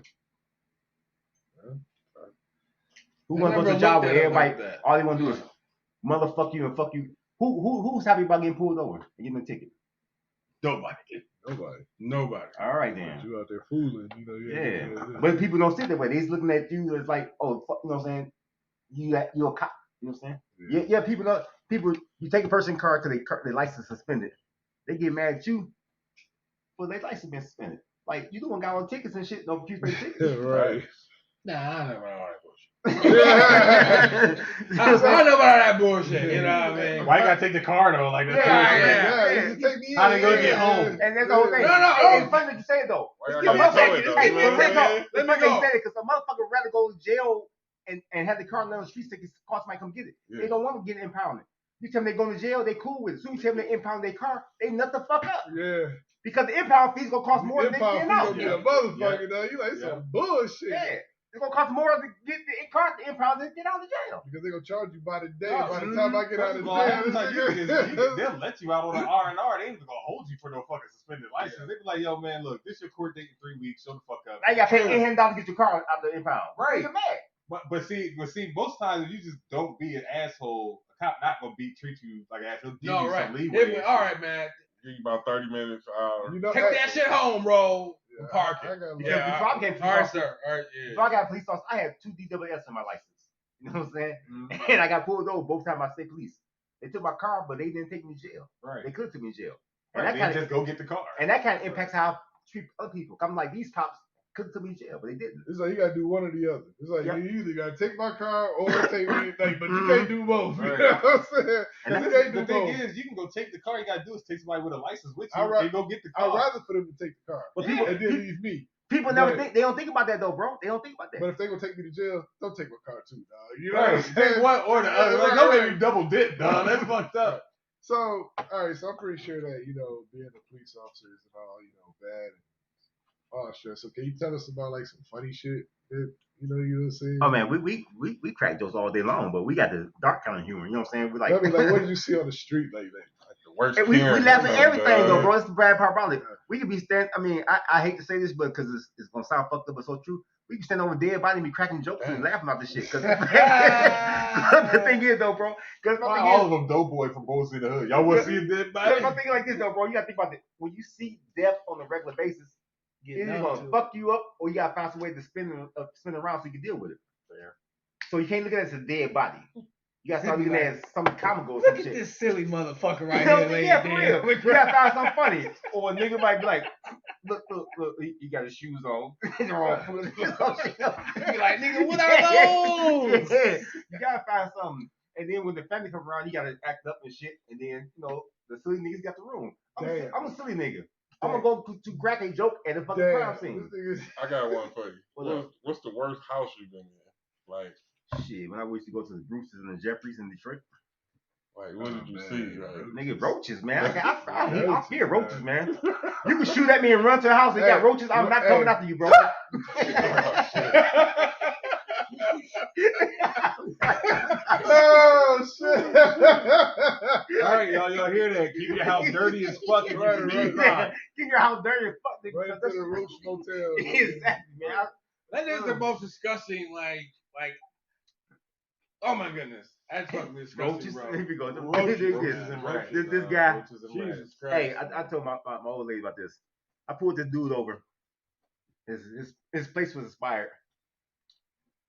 Who wants to go to a job where everybody, all they want to do is motherfuck you and fuck you? Who's happy about getting pulled over and getting a ticket? Nobody. All right then. You out there fooling, Yeah. But people don't see it that way. They just looking at you as like, oh, fuck, you know what I'm saying? You're a cop. You know what I'm saying? Yeah. People. You take a person's car because their license suspended. They get mad at you for their license being suspended. Like you don't got on tickets and shit. No, you pay tickets. Right. Nah, I never know that bullshit. Yeah. I know about that bullshit. You know what I mean? Why you gotta take the car though? Like that's Yeah. You take me How they in, gonna get home? And that's the whole thing. No. It's funny that you say it though. Why It's y'all funny gotta that tow it, you though? hey, You know what let me I'm go. saying? Let me go. Say it because a motherfucker rather go to jail and have the car on the street so cause might come get it. They don't want to get impounded. You tell them they going to jail, they cool with it. As soon as you tell them they impound their car, they nut the fuck up. Yeah. Because the impound fee's gonna cost more than they Impound getting fee out. gonna be a motherfucker, though. You like Yeah. some bullshit. Yeah. It's gonna cost more to get the car to impound than get out of jail. Because they're gonna charge you by the day. Oh, By the time I get out of Well, half jail, the time they'll let you out on an R&R. They ain't even gonna hold you for no fucking suspended license. They be like, yo, man, look, this your court date in 3 weeks. Show the fuck up. Now you gotta pay $800 to get your car out the impound. Right. You're mad. But see, most times if you just don't be an asshole, a cop not gonna treat you like an asshole. He'll give you some leeway. All right, man. Give you about 30 minutes. you know, Take that shit home, bro. Yeah, Park I it. got Before I became All right, police sir. All right, So yeah. I got a police officer. I had 2 DWS in my license. You know what I'm saying? Mhm. And I got pulled over both times by state police. They took my car, but they didn't take me to jail. Right. They could have took me to jail. And Right. that Then kind just go get the car. of impacts how I treat other people. I'm like, these cops could have took me to jail, but they didn't. It's like you gotta do one or the other. It's like Yep. you either gotta take my car or take me anything, but you can't do both. You Right. know what I'm saying? And You that's- can't do The thing both. is, you can go take the car. You gotta do is take somebody with a license with you I'd ra- and go get the I'd car. rather for them to take the car But and people, then leave me. people never But- think. They don't think about that though, bro. They don't think about that. But if they gonna take me to jail, don't take my car too, dog. You know Right. what I'm saying? Take one or the other. Like, don't make me double dip, dog. That's fucked up. So, all right, so I'm pretty sure that, being a police officer is all, bad and all stress. So can you tell us about like some funny shit that, you know what I'm saying? Oh man, we crack jokes all day long, but we got the dark kind of humor. You know what I'm saying? We like, I mean, like, what did you see on the street lately? Like the worst and we parent laugh at ever, everything though, dog. bro. It's the bad part about it. We could be standing. I mean, I hate to say this, but because it's gonna sound fucked up, but so true. We can stand over dead body and be cracking jokes and laughing about this shit. Cause the thing is though, bro. Because my thing All is, of them Doughboy from Boys in the Hood. Y'all want to see a dead body? my thing like this though, bro. You gotta think about it. When you see death on a regular basis, Getting either up gonna to fuck you up or you gotta find some way to spin around so you can deal with it. So you can't look at it as a dead body. You gotta start looking at it as something comical or Look some at shit. this silly motherfucker right You know here, what I mean? lady. Yeah, for real. You gotta find something funny. Or a nigga might be like, look, he got his shoes on. He's the wrong foot. Be like, nigga, what are those? Yeah. You gotta find something. And then when the family come around, you gotta act up and shit. And then, the silly niggas got the room. Damn. I'm a silly nigga. I'm gonna go to crack a joke at a fucking crime scene. This nigga- I got one for you. What up? What's the worst house you've been in? Like, Shit, when I used to go to the Brewsters and the Jeffries in Detroit. what did you man. see? Like, Nigga, roaches, man. I fear roaches, man. You can shoot at me and run to the house and you got roaches. I'm not coming after you, bro. Oh shit! All right, y'all hear that? Keep your house dirty as fuck and Right, you right. can crime. Keep your house dirty as fuck, nigga. Right to the Roach Motel. Exactly, man. That is the most disgusting, like, oh my goodness. That's fucking disgusting, Roaches. bro. Here we go. Roaches This and rats. this guy. Roaches and rats. Jesus Christ. Hey, I told my old lady about this. I pulled this dude over. His place was expired,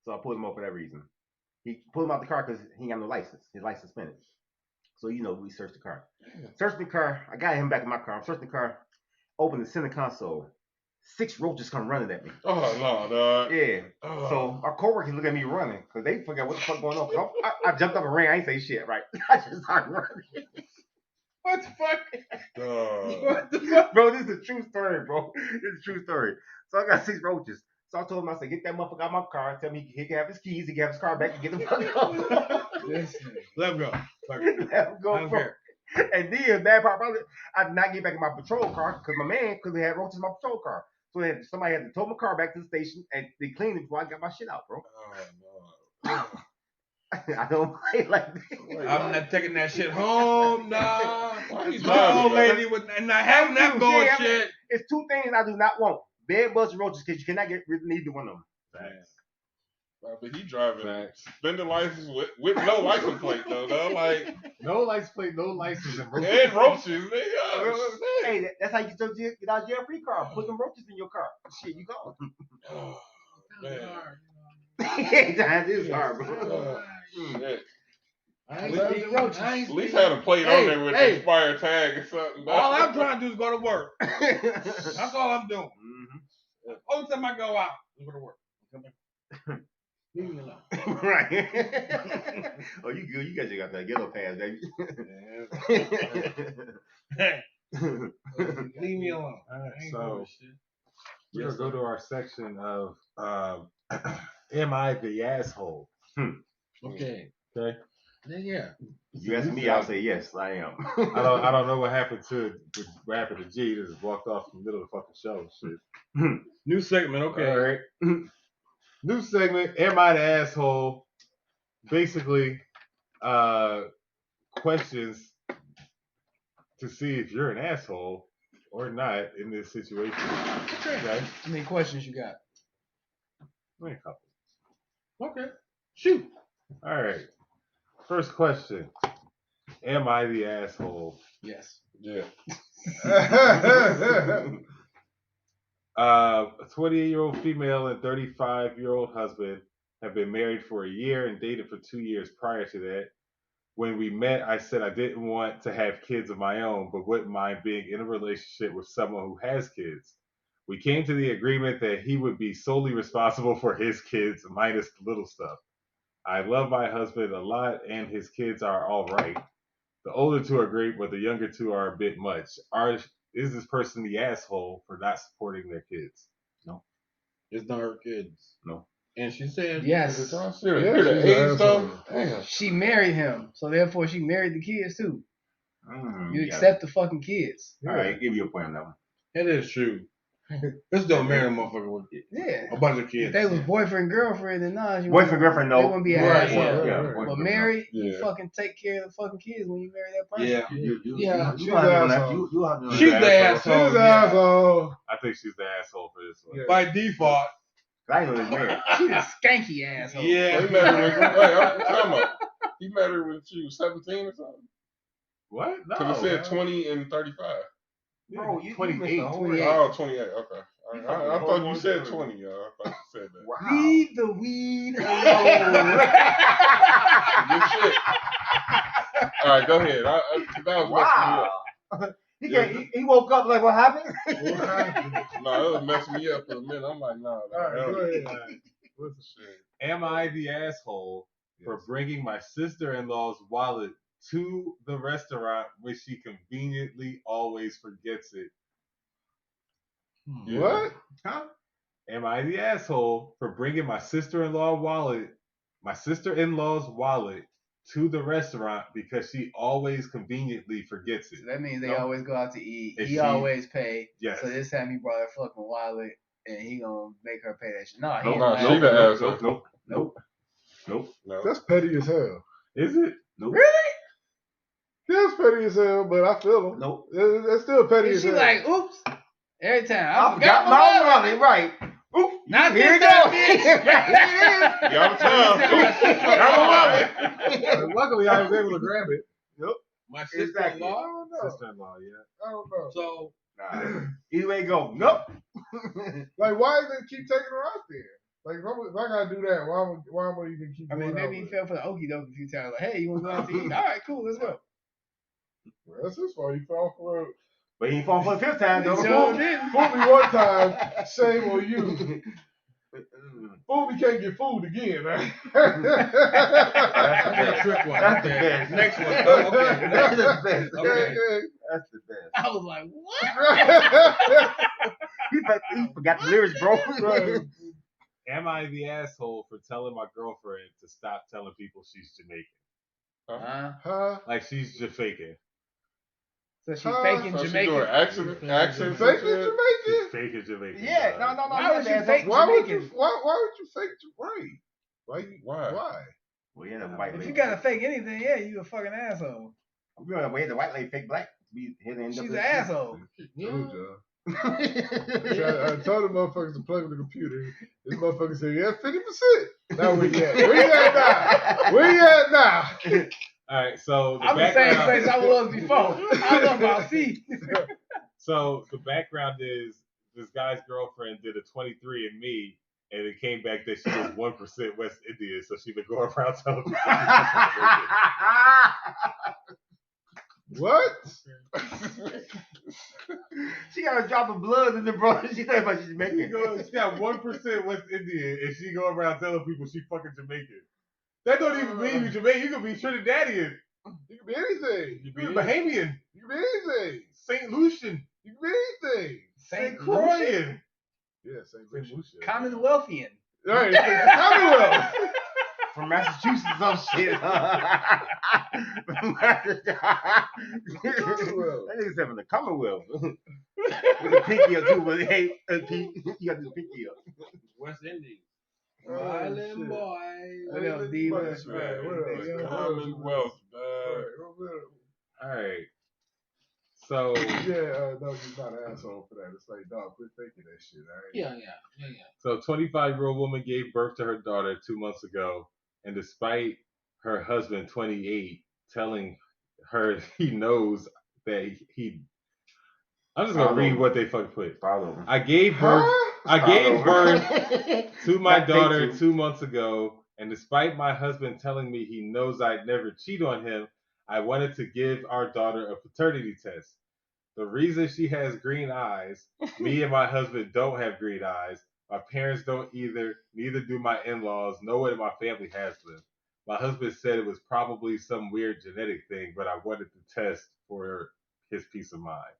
so I pulled him over for that reason. He pulled him out the car because he ain't got no license. His license suspended. So we searched the car. Searched the car. I got him back in my car. I'm searching the car. Open the center console. 6 roaches come running at me. oh no, dog. Yeah. Oh. So our coworkers look at me running because they forgot what the fuck going on. 'Cause I jumped up and ran. I ain't say shit, right? I just started running. What the fuck? Dog. What the fuck? Bro, this is a true story, bro. This is a true story. So I got 6 roaches. So I told him, I said, get that motherfucker out of my car and tell me he can have his keys, he can have his car back and get the fuck out. Let him go. Let him go, I don't bro. care. And then, bad part about it, I did not get back in my patrol car because my man could have had roaches in my patrol car. So somebody had to tow my car back to the station and they cleaned it before I got my shit out, bro. Oh I don't play like this. I'm not taking that shit home, nah. Why He's you my driving, old man? lady with and not having that bullshit. It's 2 things I do not want. Bed bugs and roaches because you cannot get rid of neither one of them. no. But he driving Facts. suspended license with no license plate though. Like No license plate, no license, and roaches. and roaches, nigga. Oh, shit. Hey, that's how you get out of jail free car. Put them roaches in your car. Shit, you gone. Oh, man. That is hard, bro. Oh, shit. I ain't seen roaches. At least had a plate on there with an expired tag or something. All I'm trying to do is go to work. That's all I'm doing. Mhm. Only time I go out is go to work. Come back. Leave me alone. Right. Oh, you good. You guys got that yellow pass, baby. Hey, leave me alone. All right, I ain't so doing this shit. we're gonna go to our section of Am I the Asshole? Okay. Okay. Yeah. You ask me, I'll say yes, I am. I don't know what happened to G. He just walked off in the middle of the fucking show. Shit. New segment. Okay. All right. New segment. Am I the asshole? Basically, questions to see if you're an asshole or not in this situation. Okay, guys. How many questions you got? Wait a couple. Okay. Shoot. All right. First question. Am I the asshole? Yes. Yeah. A 28-year-old female and 35-year-old husband have been married for a year and dated for 2 years prior to that. When we met, I said I didn't want to have kids of my own, but wouldn't mind being in a relationship with someone who has kids. We came to the agreement that he would be solely responsible for his kids, minus the little stuff. I love my husband a lot, and his kids are all right. The older two are great, but the younger two are a bit much. Is this person the asshole for not supporting their kids? No. It's not her kids. No. And she said, Yes. It's all Yeah, serious. she's The an age though. asshole. Damn. She married him, so therefore she married the kids too. You Yeah. accept the fucking kids. All right, give you a point on that one. it is true. This don't marry a motherfucker with Yeah. a bunch of If kids. they was boyfriend girlfriend, then nah. Boyfriend, girlfriend, no. They wouldn't be an Right, asshole. yeah, Yeah, right. boyfriend, But girlfriend, married, you Yeah. fucking take care of the fucking kids when you marry that person. Yeah. You Yeah. have to She's that. asshole. You have to She's that. the asshole. She's an yeah. asshole. I think she's the asshole for this one. Yeah. By default. I ain't know this married. She's a skanky asshole. Yeah. He met her when, wait, I'm talking about. He met her when she was 17 or something. What? No. Because it said man. 20 and 35. Bro, you 28. missed the whole 28. Oh, 28. Okay. You I fucking thought you whole said one 20, y'all. I thought you said that. Wow. Leave the weed Good alone. shit. All right, go ahead. That was Wow. He woke up like, what happened? messing me up. No, it was messing me up for a minute. I'm like, nah. All right, go ahead. What's the shit? Am I the asshole for bringing my sister-in-law's wallet to the restaurant when she conveniently always forgets it? Yeah. What? Huh? Am I the asshole for bringing my sister-in-law's wallet to the restaurant because she always conveniently forgets it? So that means they No. always go out to eat. If He she- always pay. Yes. So this time he brought her fucking wallet and he gonna make her pay that shit. No, he Nope, ain't Nah, lying. she the asshole. Nope. No. That's petty as hell. Is it? That's petty as hell, but I feel them. Nope. That's still petty And as she hell. like, oops. Every time. I forgot my wallet, right. Oop, Not here this it time, goes. bitch. Y'all the time. Luckily, I was able to grab it. My Exactly. sister-in-law. I don't know. Sister-in-law, yeah. I don't know. So Nah. Either way it go. Nope. Like, why does it keep taking her out there? Like, if I gotta do that, why am I even keep I mean, going out maybe he with fell for the okie doke a few times. Like, hey, you want to go out to eat? All right, cool, let's go. it? Well, that's his fault. He fell for it. But he ain't falling for the fifth time, though. Sure didn't. Fooled me one time. Shame on you. Fool me can't get fooled again, man. that's a trick one. That's the Okay. best. Next one. Oh, okay. That's the best. Okay. That's the best. I was like, what? He forgot the lyrics, bro. Right. Am I the asshole for telling my girlfriend to stop telling people she's Jamaican? Huh? Like she's just faking. So she Huh? faking So she Jamaican. doing accents Fake and it, shit? Jamaican? She's faking Jamaican. Yeah, no. Why would you fake Why would Jamaican? you? Why would you fake your brain? Why? Why? Well, yeah, the white If lady. you gotta fake anything, yeah, you a fucking asshole. We on the way the white lady fake black. She's an asshole. Told y'all. I told the motherfuckers to plug in the computer. This motherfucker said, yeah, 50%. Now where you at? Where you at now? Where you at now? All right, so the I'm the same background. place I was before. I was about C. So the background is this guy's girlfriend did a 23andMe, and it came back that she was 1% West Indian, so she been going around telling people. What? She got a drop of blood in the brother. She thought about she's Jamaican. She got 1% West Indian, and she go around telling people she fucking Jamaican. That don't even mean you Jamaican. You could be Trinidadian. You can be anything. You can be Bahamian. You can be anything. St. Lucian. You can be anything. St. Croix. Yeah, St. St. Lucia. Lucia. Commonwealthian. All right, it's the Commonwealth. from Massachusetts or some shit. That nigga said from the Commonwealth. With a pinky up too, but hey, you got this pinky up. West Indies. Oh, Island shit. boy. What else, D? Fuck What this else? man. What else? Yo, What else? Commonwealth, dog. All right. So No, he's not an asshole for that. It's like, dog, quit thinking that shit, all right? Yeah. So 25-year-old woman gave birth to her daughter 2 months ago, and despite her husband, 28, telling her he knows that he I'm just gonna read what they fucking put. Follow. I gave birth to my Not daughter take two. 2 months ago, and despite my husband telling me he knows I'd never cheat on him, I wanted to give our daughter a paternity test. The reason she has green eyes, me and my husband don't have green eyes. My parents don't either, neither do my in-laws. No one in my family has them. My husband said it was probably some weird genetic thing, but I wanted to test for his peace of mind.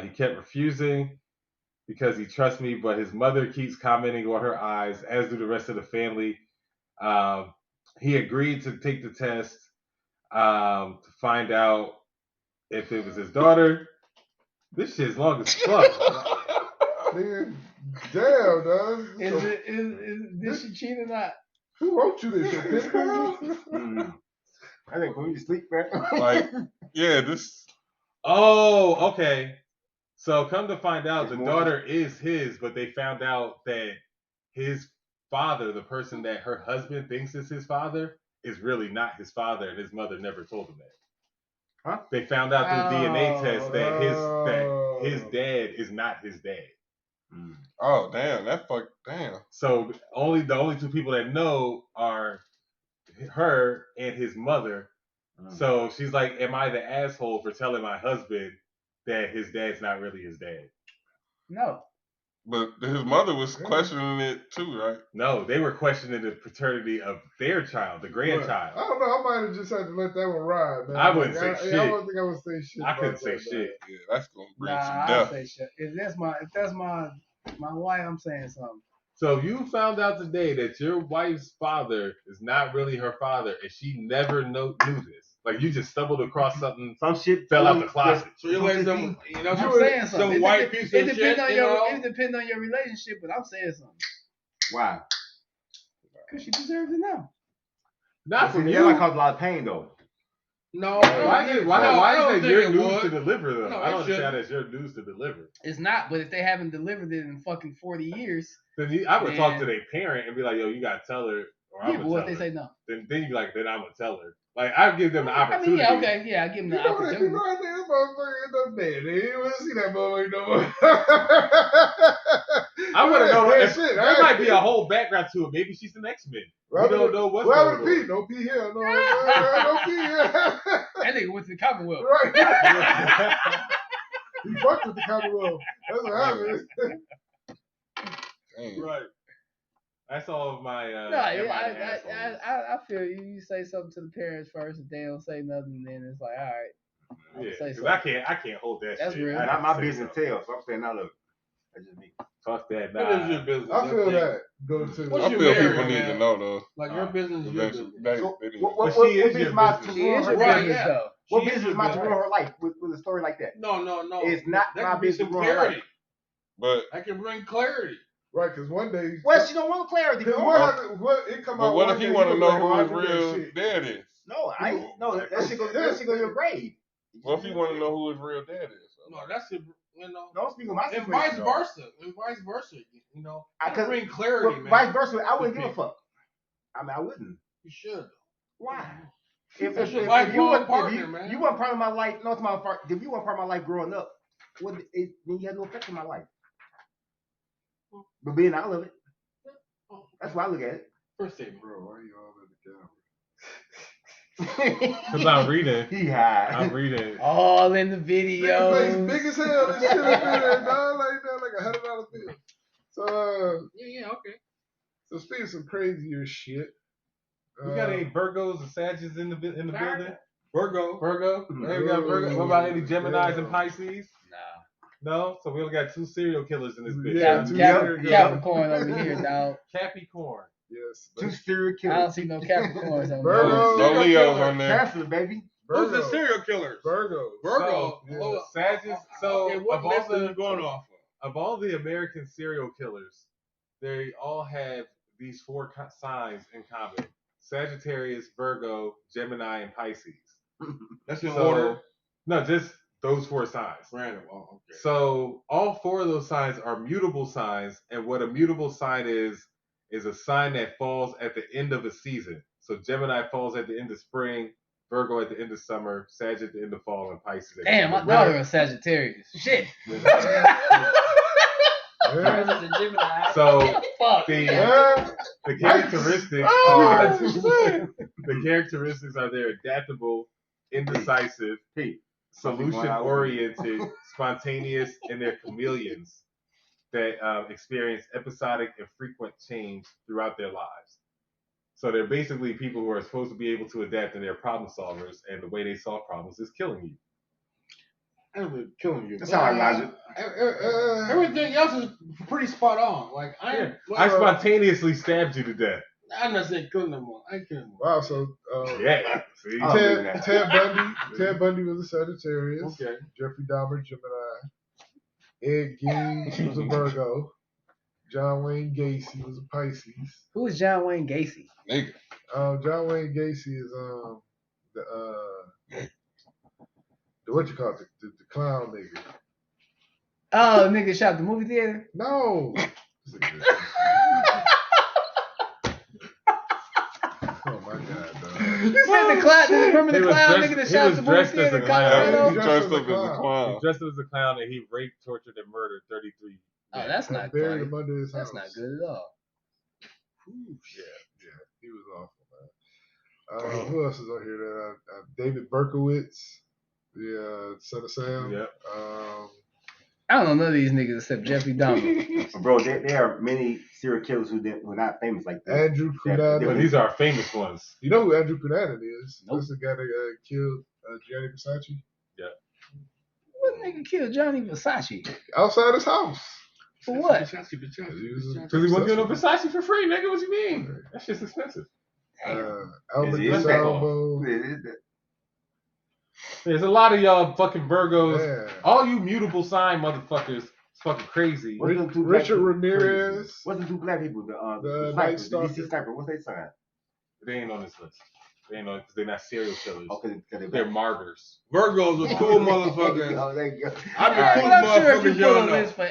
He kept refusing because he trusts me, but his mother keeps commenting on her eyes, as do the rest of the family. He agreed to take the test to find out if it was his daughter. This shit's long as fuck. Nigga, damn, dog. Did she cheat or not? Who wrote you this? Your pen pal? I think when you sleep, man. Like, yeah, this. Oh, okay. So come to find out, It's the more daughter is his, but they found out that his father, the person that her husband thinks is his father, is really not his father, and his mother never told him that. Huh? They found out through DNA test that his Oh. dad is not his dad. Oh, damn. Damn. So the only two people that know are her and his mother. So she's like, am I the asshole for telling my husband that his dad's not really his dad? No. But his mother was questioning it too, right? No, they were questioning the paternity of their child, the I grandchild. don't know. I might have just had to let that one ride, man. I wouldn't say shit. I don't think I would say shit. I couldn't about say that, shit. Yeah, that's gonna bring Nah, some I'll death. say shit. If that's my wife, I'm saying something. So you found out today that your wife's father is not really her father, and she never knew this. Like you just stumbled across something, Some shit fell out the closet. So you're like some, I'm saying something. some white piece of shit, depends on you your know? it depends on your relationship, but I'm saying something. Why? Because she deserves it now. Not from That you. might cause a lot of pain though. No, Why is that your it news to would. deliver though? No, I it don't understand shouldn't. that's your news to deliver. It's not, but if they haven't delivered it in fucking 40 years, Then I would Man. talk to their parent and be like, "Yo, you gotta tell her," or I'm yeah, but gonna what tell if her. they say no? Then you be like, "Then I'm gonna tell her." Like I give them the I opportunity. mean, yeah, okay, yeah, I give them the opportunity. You know, I think this motherfucker end up dead. They didn't want to see that motherfucker no more. I want to know Yeah, if shit, there right? might be a whole background to it. Maybe she's an X-Men. We don't know what's What going happened to on. Pete? No Pete here. No Pete here. That nigga went to the Commonwealth. Right. He fucked with the Commonwealth. That's what happened. Damn. Right. That's all of my. No, am I the asshole? I feel you. You say something to the parents first, if they don't say nothing, then it's like, all right. Yeah, say because something. I can't hold that That's shit. real. I have Not to my say business something. tell, so I'm saying, now look, that's just me. Fuck that. What is Nah. your business? I feel think? that. Go to. What's I your feel marriage, people need man? to know though. Like your business is your Eventually, business. So, they need what, to- what, But what, she what is is your my business. to She ruin is her your Right, business, yeah. though. What She is business is your my to business. ruin her life with a story like that? No. It's not That my can be business some to ruin her clarity. life. But That can bring clarity. Right, because one day. Well, she don't want clarity. Because bro. what happened? What it come but out? what one if he day, want to you know gonna be who like, his "Oh, I knew that real shit." dad is? No, I ain't. No, that shit go to your grave. What if he want to know who his real dad is? No, that's it. You know. Don't speak on my And situation. vice though. versa. And vice versa. You know. I That could- bring clarity, Well, man. vice versa, I wouldn't To give a people. fuck. I mean, I wouldn't. You should. Why? If That's you your lifelong weren't partner, man. you weren't part of my life, no, it's my part. If you weren't part of my life growing up, then you had no effect on my life. But being out of it, that's why I look at it. First statement. Bro, why you all in the camera? Because I'm reading. He high. I'm reading. All in the Nigga video. face big as hell. This shit up in there, dog, like that, like $100 bill. So, Yeah, okay. so speaking of some crazier shit. We got any Virgos or Sagittarius in the building? Virgo. Virgo? Hey, we got Virgo. What about any Geminis and Pisces? No? So we only got 2 serial killers in this bitch. Yeah, huh? two- Capricorn over here, dog. Capricorn. Yes. Two serial I don't killers. see no Capricorns on Virgo. there. No Leos on there. Cancer, baby. Who's the Virgo. serial killers? Virgo. Virgo. yeah. Oh, Sagittarius. So okay, what of all list are the you going off of all the American serial killers, they all have these four signs in common: Sagittarius, Virgo, Gemini, and Pisces. of? That's in So order. no, just those four signs. Random. Oh, okay. So all four of those signs are mutable signs, and what a mutable sign is a sign that falls at the end of a season. So Gemini falls at the end of spring, Virgo at the end of summer, Sag at the end of fall, and Pisces at the Damn, end my of daughter winter. was Sagittarius. Shit. Yeah. Yours is a Gemini. So Fuck. the characteristics are the characteristics are they're adaptable, indecisive, Hey, solution oriented, spontaneous, and they're chameleons that experience episodic and frequent change throughout their lives. So they're basically people who are supposed to be able to adapt, and they're problem solvers, and the way they solve problems is killing you. I'm killing you. That sounds like logic. Everything else is pretty spot on. Like I like, spontaneously stabbed you to death. I'm not saying killing them all. I ain't killing them all. Wow. So Yeah. See? Oh. Ted Bundy. Ted Bundy was a Sagittarius. Okay. Jeffrey Dahmer, Gemini. Ed Gein was a Virgo. John Wayne Gacy was a Pisces. Who is John Wayne Gacy? Nigga. John Wayne Gacy is the what you call it, the clown nigga. Oh, nigga shot at the movie theater? No. Oh my god, dog. You said the clown. Remember He the was clown dressed- nigga that he shot was at the movie dressed as theater? a clown. Colorado? He He dressed up as a clown. He dressed up as a clown, and he raped, tortured, and murdered 33. Oh, that's And not buried funny. him under his That's house. not good at all. Yeah, he was awful, man. Who else is on here? That David Berkowitz, the son of Sam. Yep. I don't know none of these niggas except Jeffrey Dahmer. Bro, there are many serial killers who were not famous like that. Andrew Cunanan. But these are famous ones. You know who Andrew Cunanan is? Nope. That's the guy that killed Gianni Versace What nigga killed Johnny Versace? outside his house. For what? Because he wasn't getting no Versace for free, nigga. What you mean? That shit's expensive. Albert Is it? DeSalvo. There's a lot of y'all fucking Virgos. Yeah. All you mutable sign motherfuckers is fucking crazy. What's them two black Richard people? Ramirez. What's the two black people? The The Night snipers, the DC Stalker. sniper. What's they sign? They ain't on this list. They ain't on because they're not serial killers. Oh, cause they They're martyrs. Virgo's a cool motherfucker. Oh, there you go. I'm the Yeah, cool but I'm sure if you motherfuckers put y'all a know. list for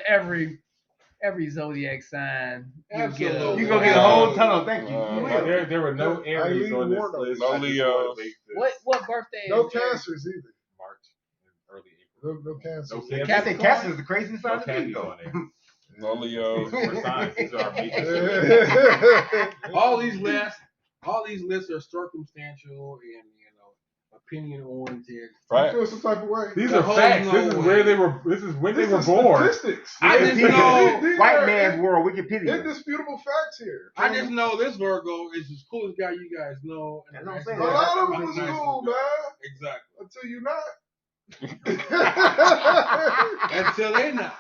every zodiac sign, you get a, Absolutely. You gonna get a whole tunnel. Thank you. Uh, You will. There were no Aries Eileen on this Warner. list. No I just Leos. wanted to make this what birthday No is Aries? cancers either. March and early April. No cancers. No They cancers. say Casper is the craziest No sign to me, candies though. on there. No Leos. For signs, these are our major. All these lists are circumstantial and opinion oriented. I Right. feel some type of way. These The are whole facts. no This is way. where they were. This is when they This were is born. Statistics. I just Wikipedia. know- These White are man's world, Wikipedia. indisputable facts here. I just know this Virgo is the coolest guy you guys know. And That's what I'm nice saying. A guy. lot of I'm them was nice cool, guy. man. Exactly. Until you're not. Until they not.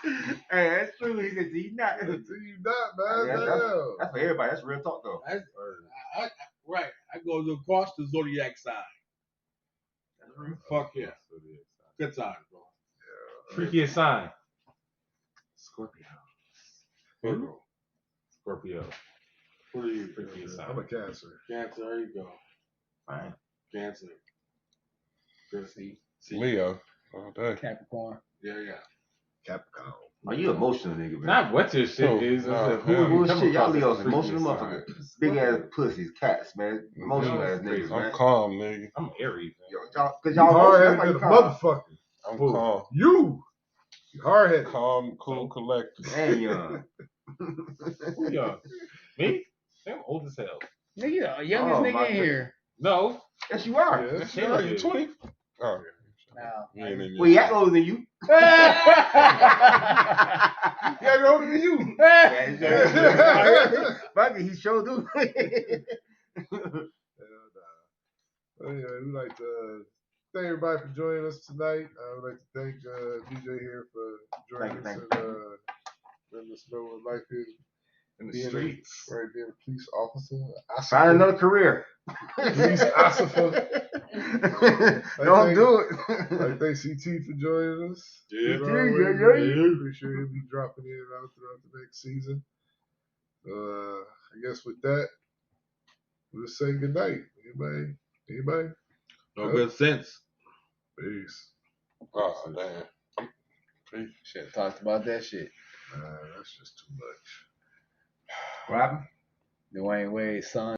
Hey, that's true. He said, "See, not." Until you're not, man. Yeah, Damn. That's for everybody. That's real talk, though. Right. I go across the zodiac sign. Fuck yeah. Good time, bro. Freakiest sign. Scorpio. Virgo. Scorpio. What are you? Freakiest I'm a sign. Cancer. Cancer. There you go. Fine. Cancer. Good. See. Leo. Oh, dang. Capricorn. Yeah. Capricorn. Are you emotional, nigga, man? Not what your shit Oh, is. no, It's who hell. you come Bullshit. Y'all across as Leos, the emotional freakiest motherfuckers. sign. Big ass pussies, cats, man. Emotional No, ass it's niggas, crazy. man. I'm calm, nigga. I'm Aries. Yo, y'all, cause You y'all hard emotional. That's why headed you than a calm. motherfucker. I'm Who? calm. You hard headed. Calm, cool, collected. And young. Who young? Me? I'm old as hell. Nigga, you the youngest Oh, nigga my in here. No. Yes, you are. Yes. Shit, Are I you did. 20? Oh, No. you ain't in Well, he act older than you. Yeah, I'm older than you. Fuck it, he sure do. Anyway, we'd like to thank everybody for joining us tonight. I would like to thank DJ here for joining Thank us you. in the Snow of Life here. in the Being a- streets. Right, being a police officer. Find another career. Police officer. Don't do it. Like, thanks CT for joining us. Yeah. As CT, always, yeah, man, yeah. pretty sure he'll be dropping in and out throughout the next season. I guess with that, we'll just say goodnight. Anybody? No good sense. Peace. Oh, damn. Should have talked about that shit. That's just too much. What happened? Dwayne Wade's son.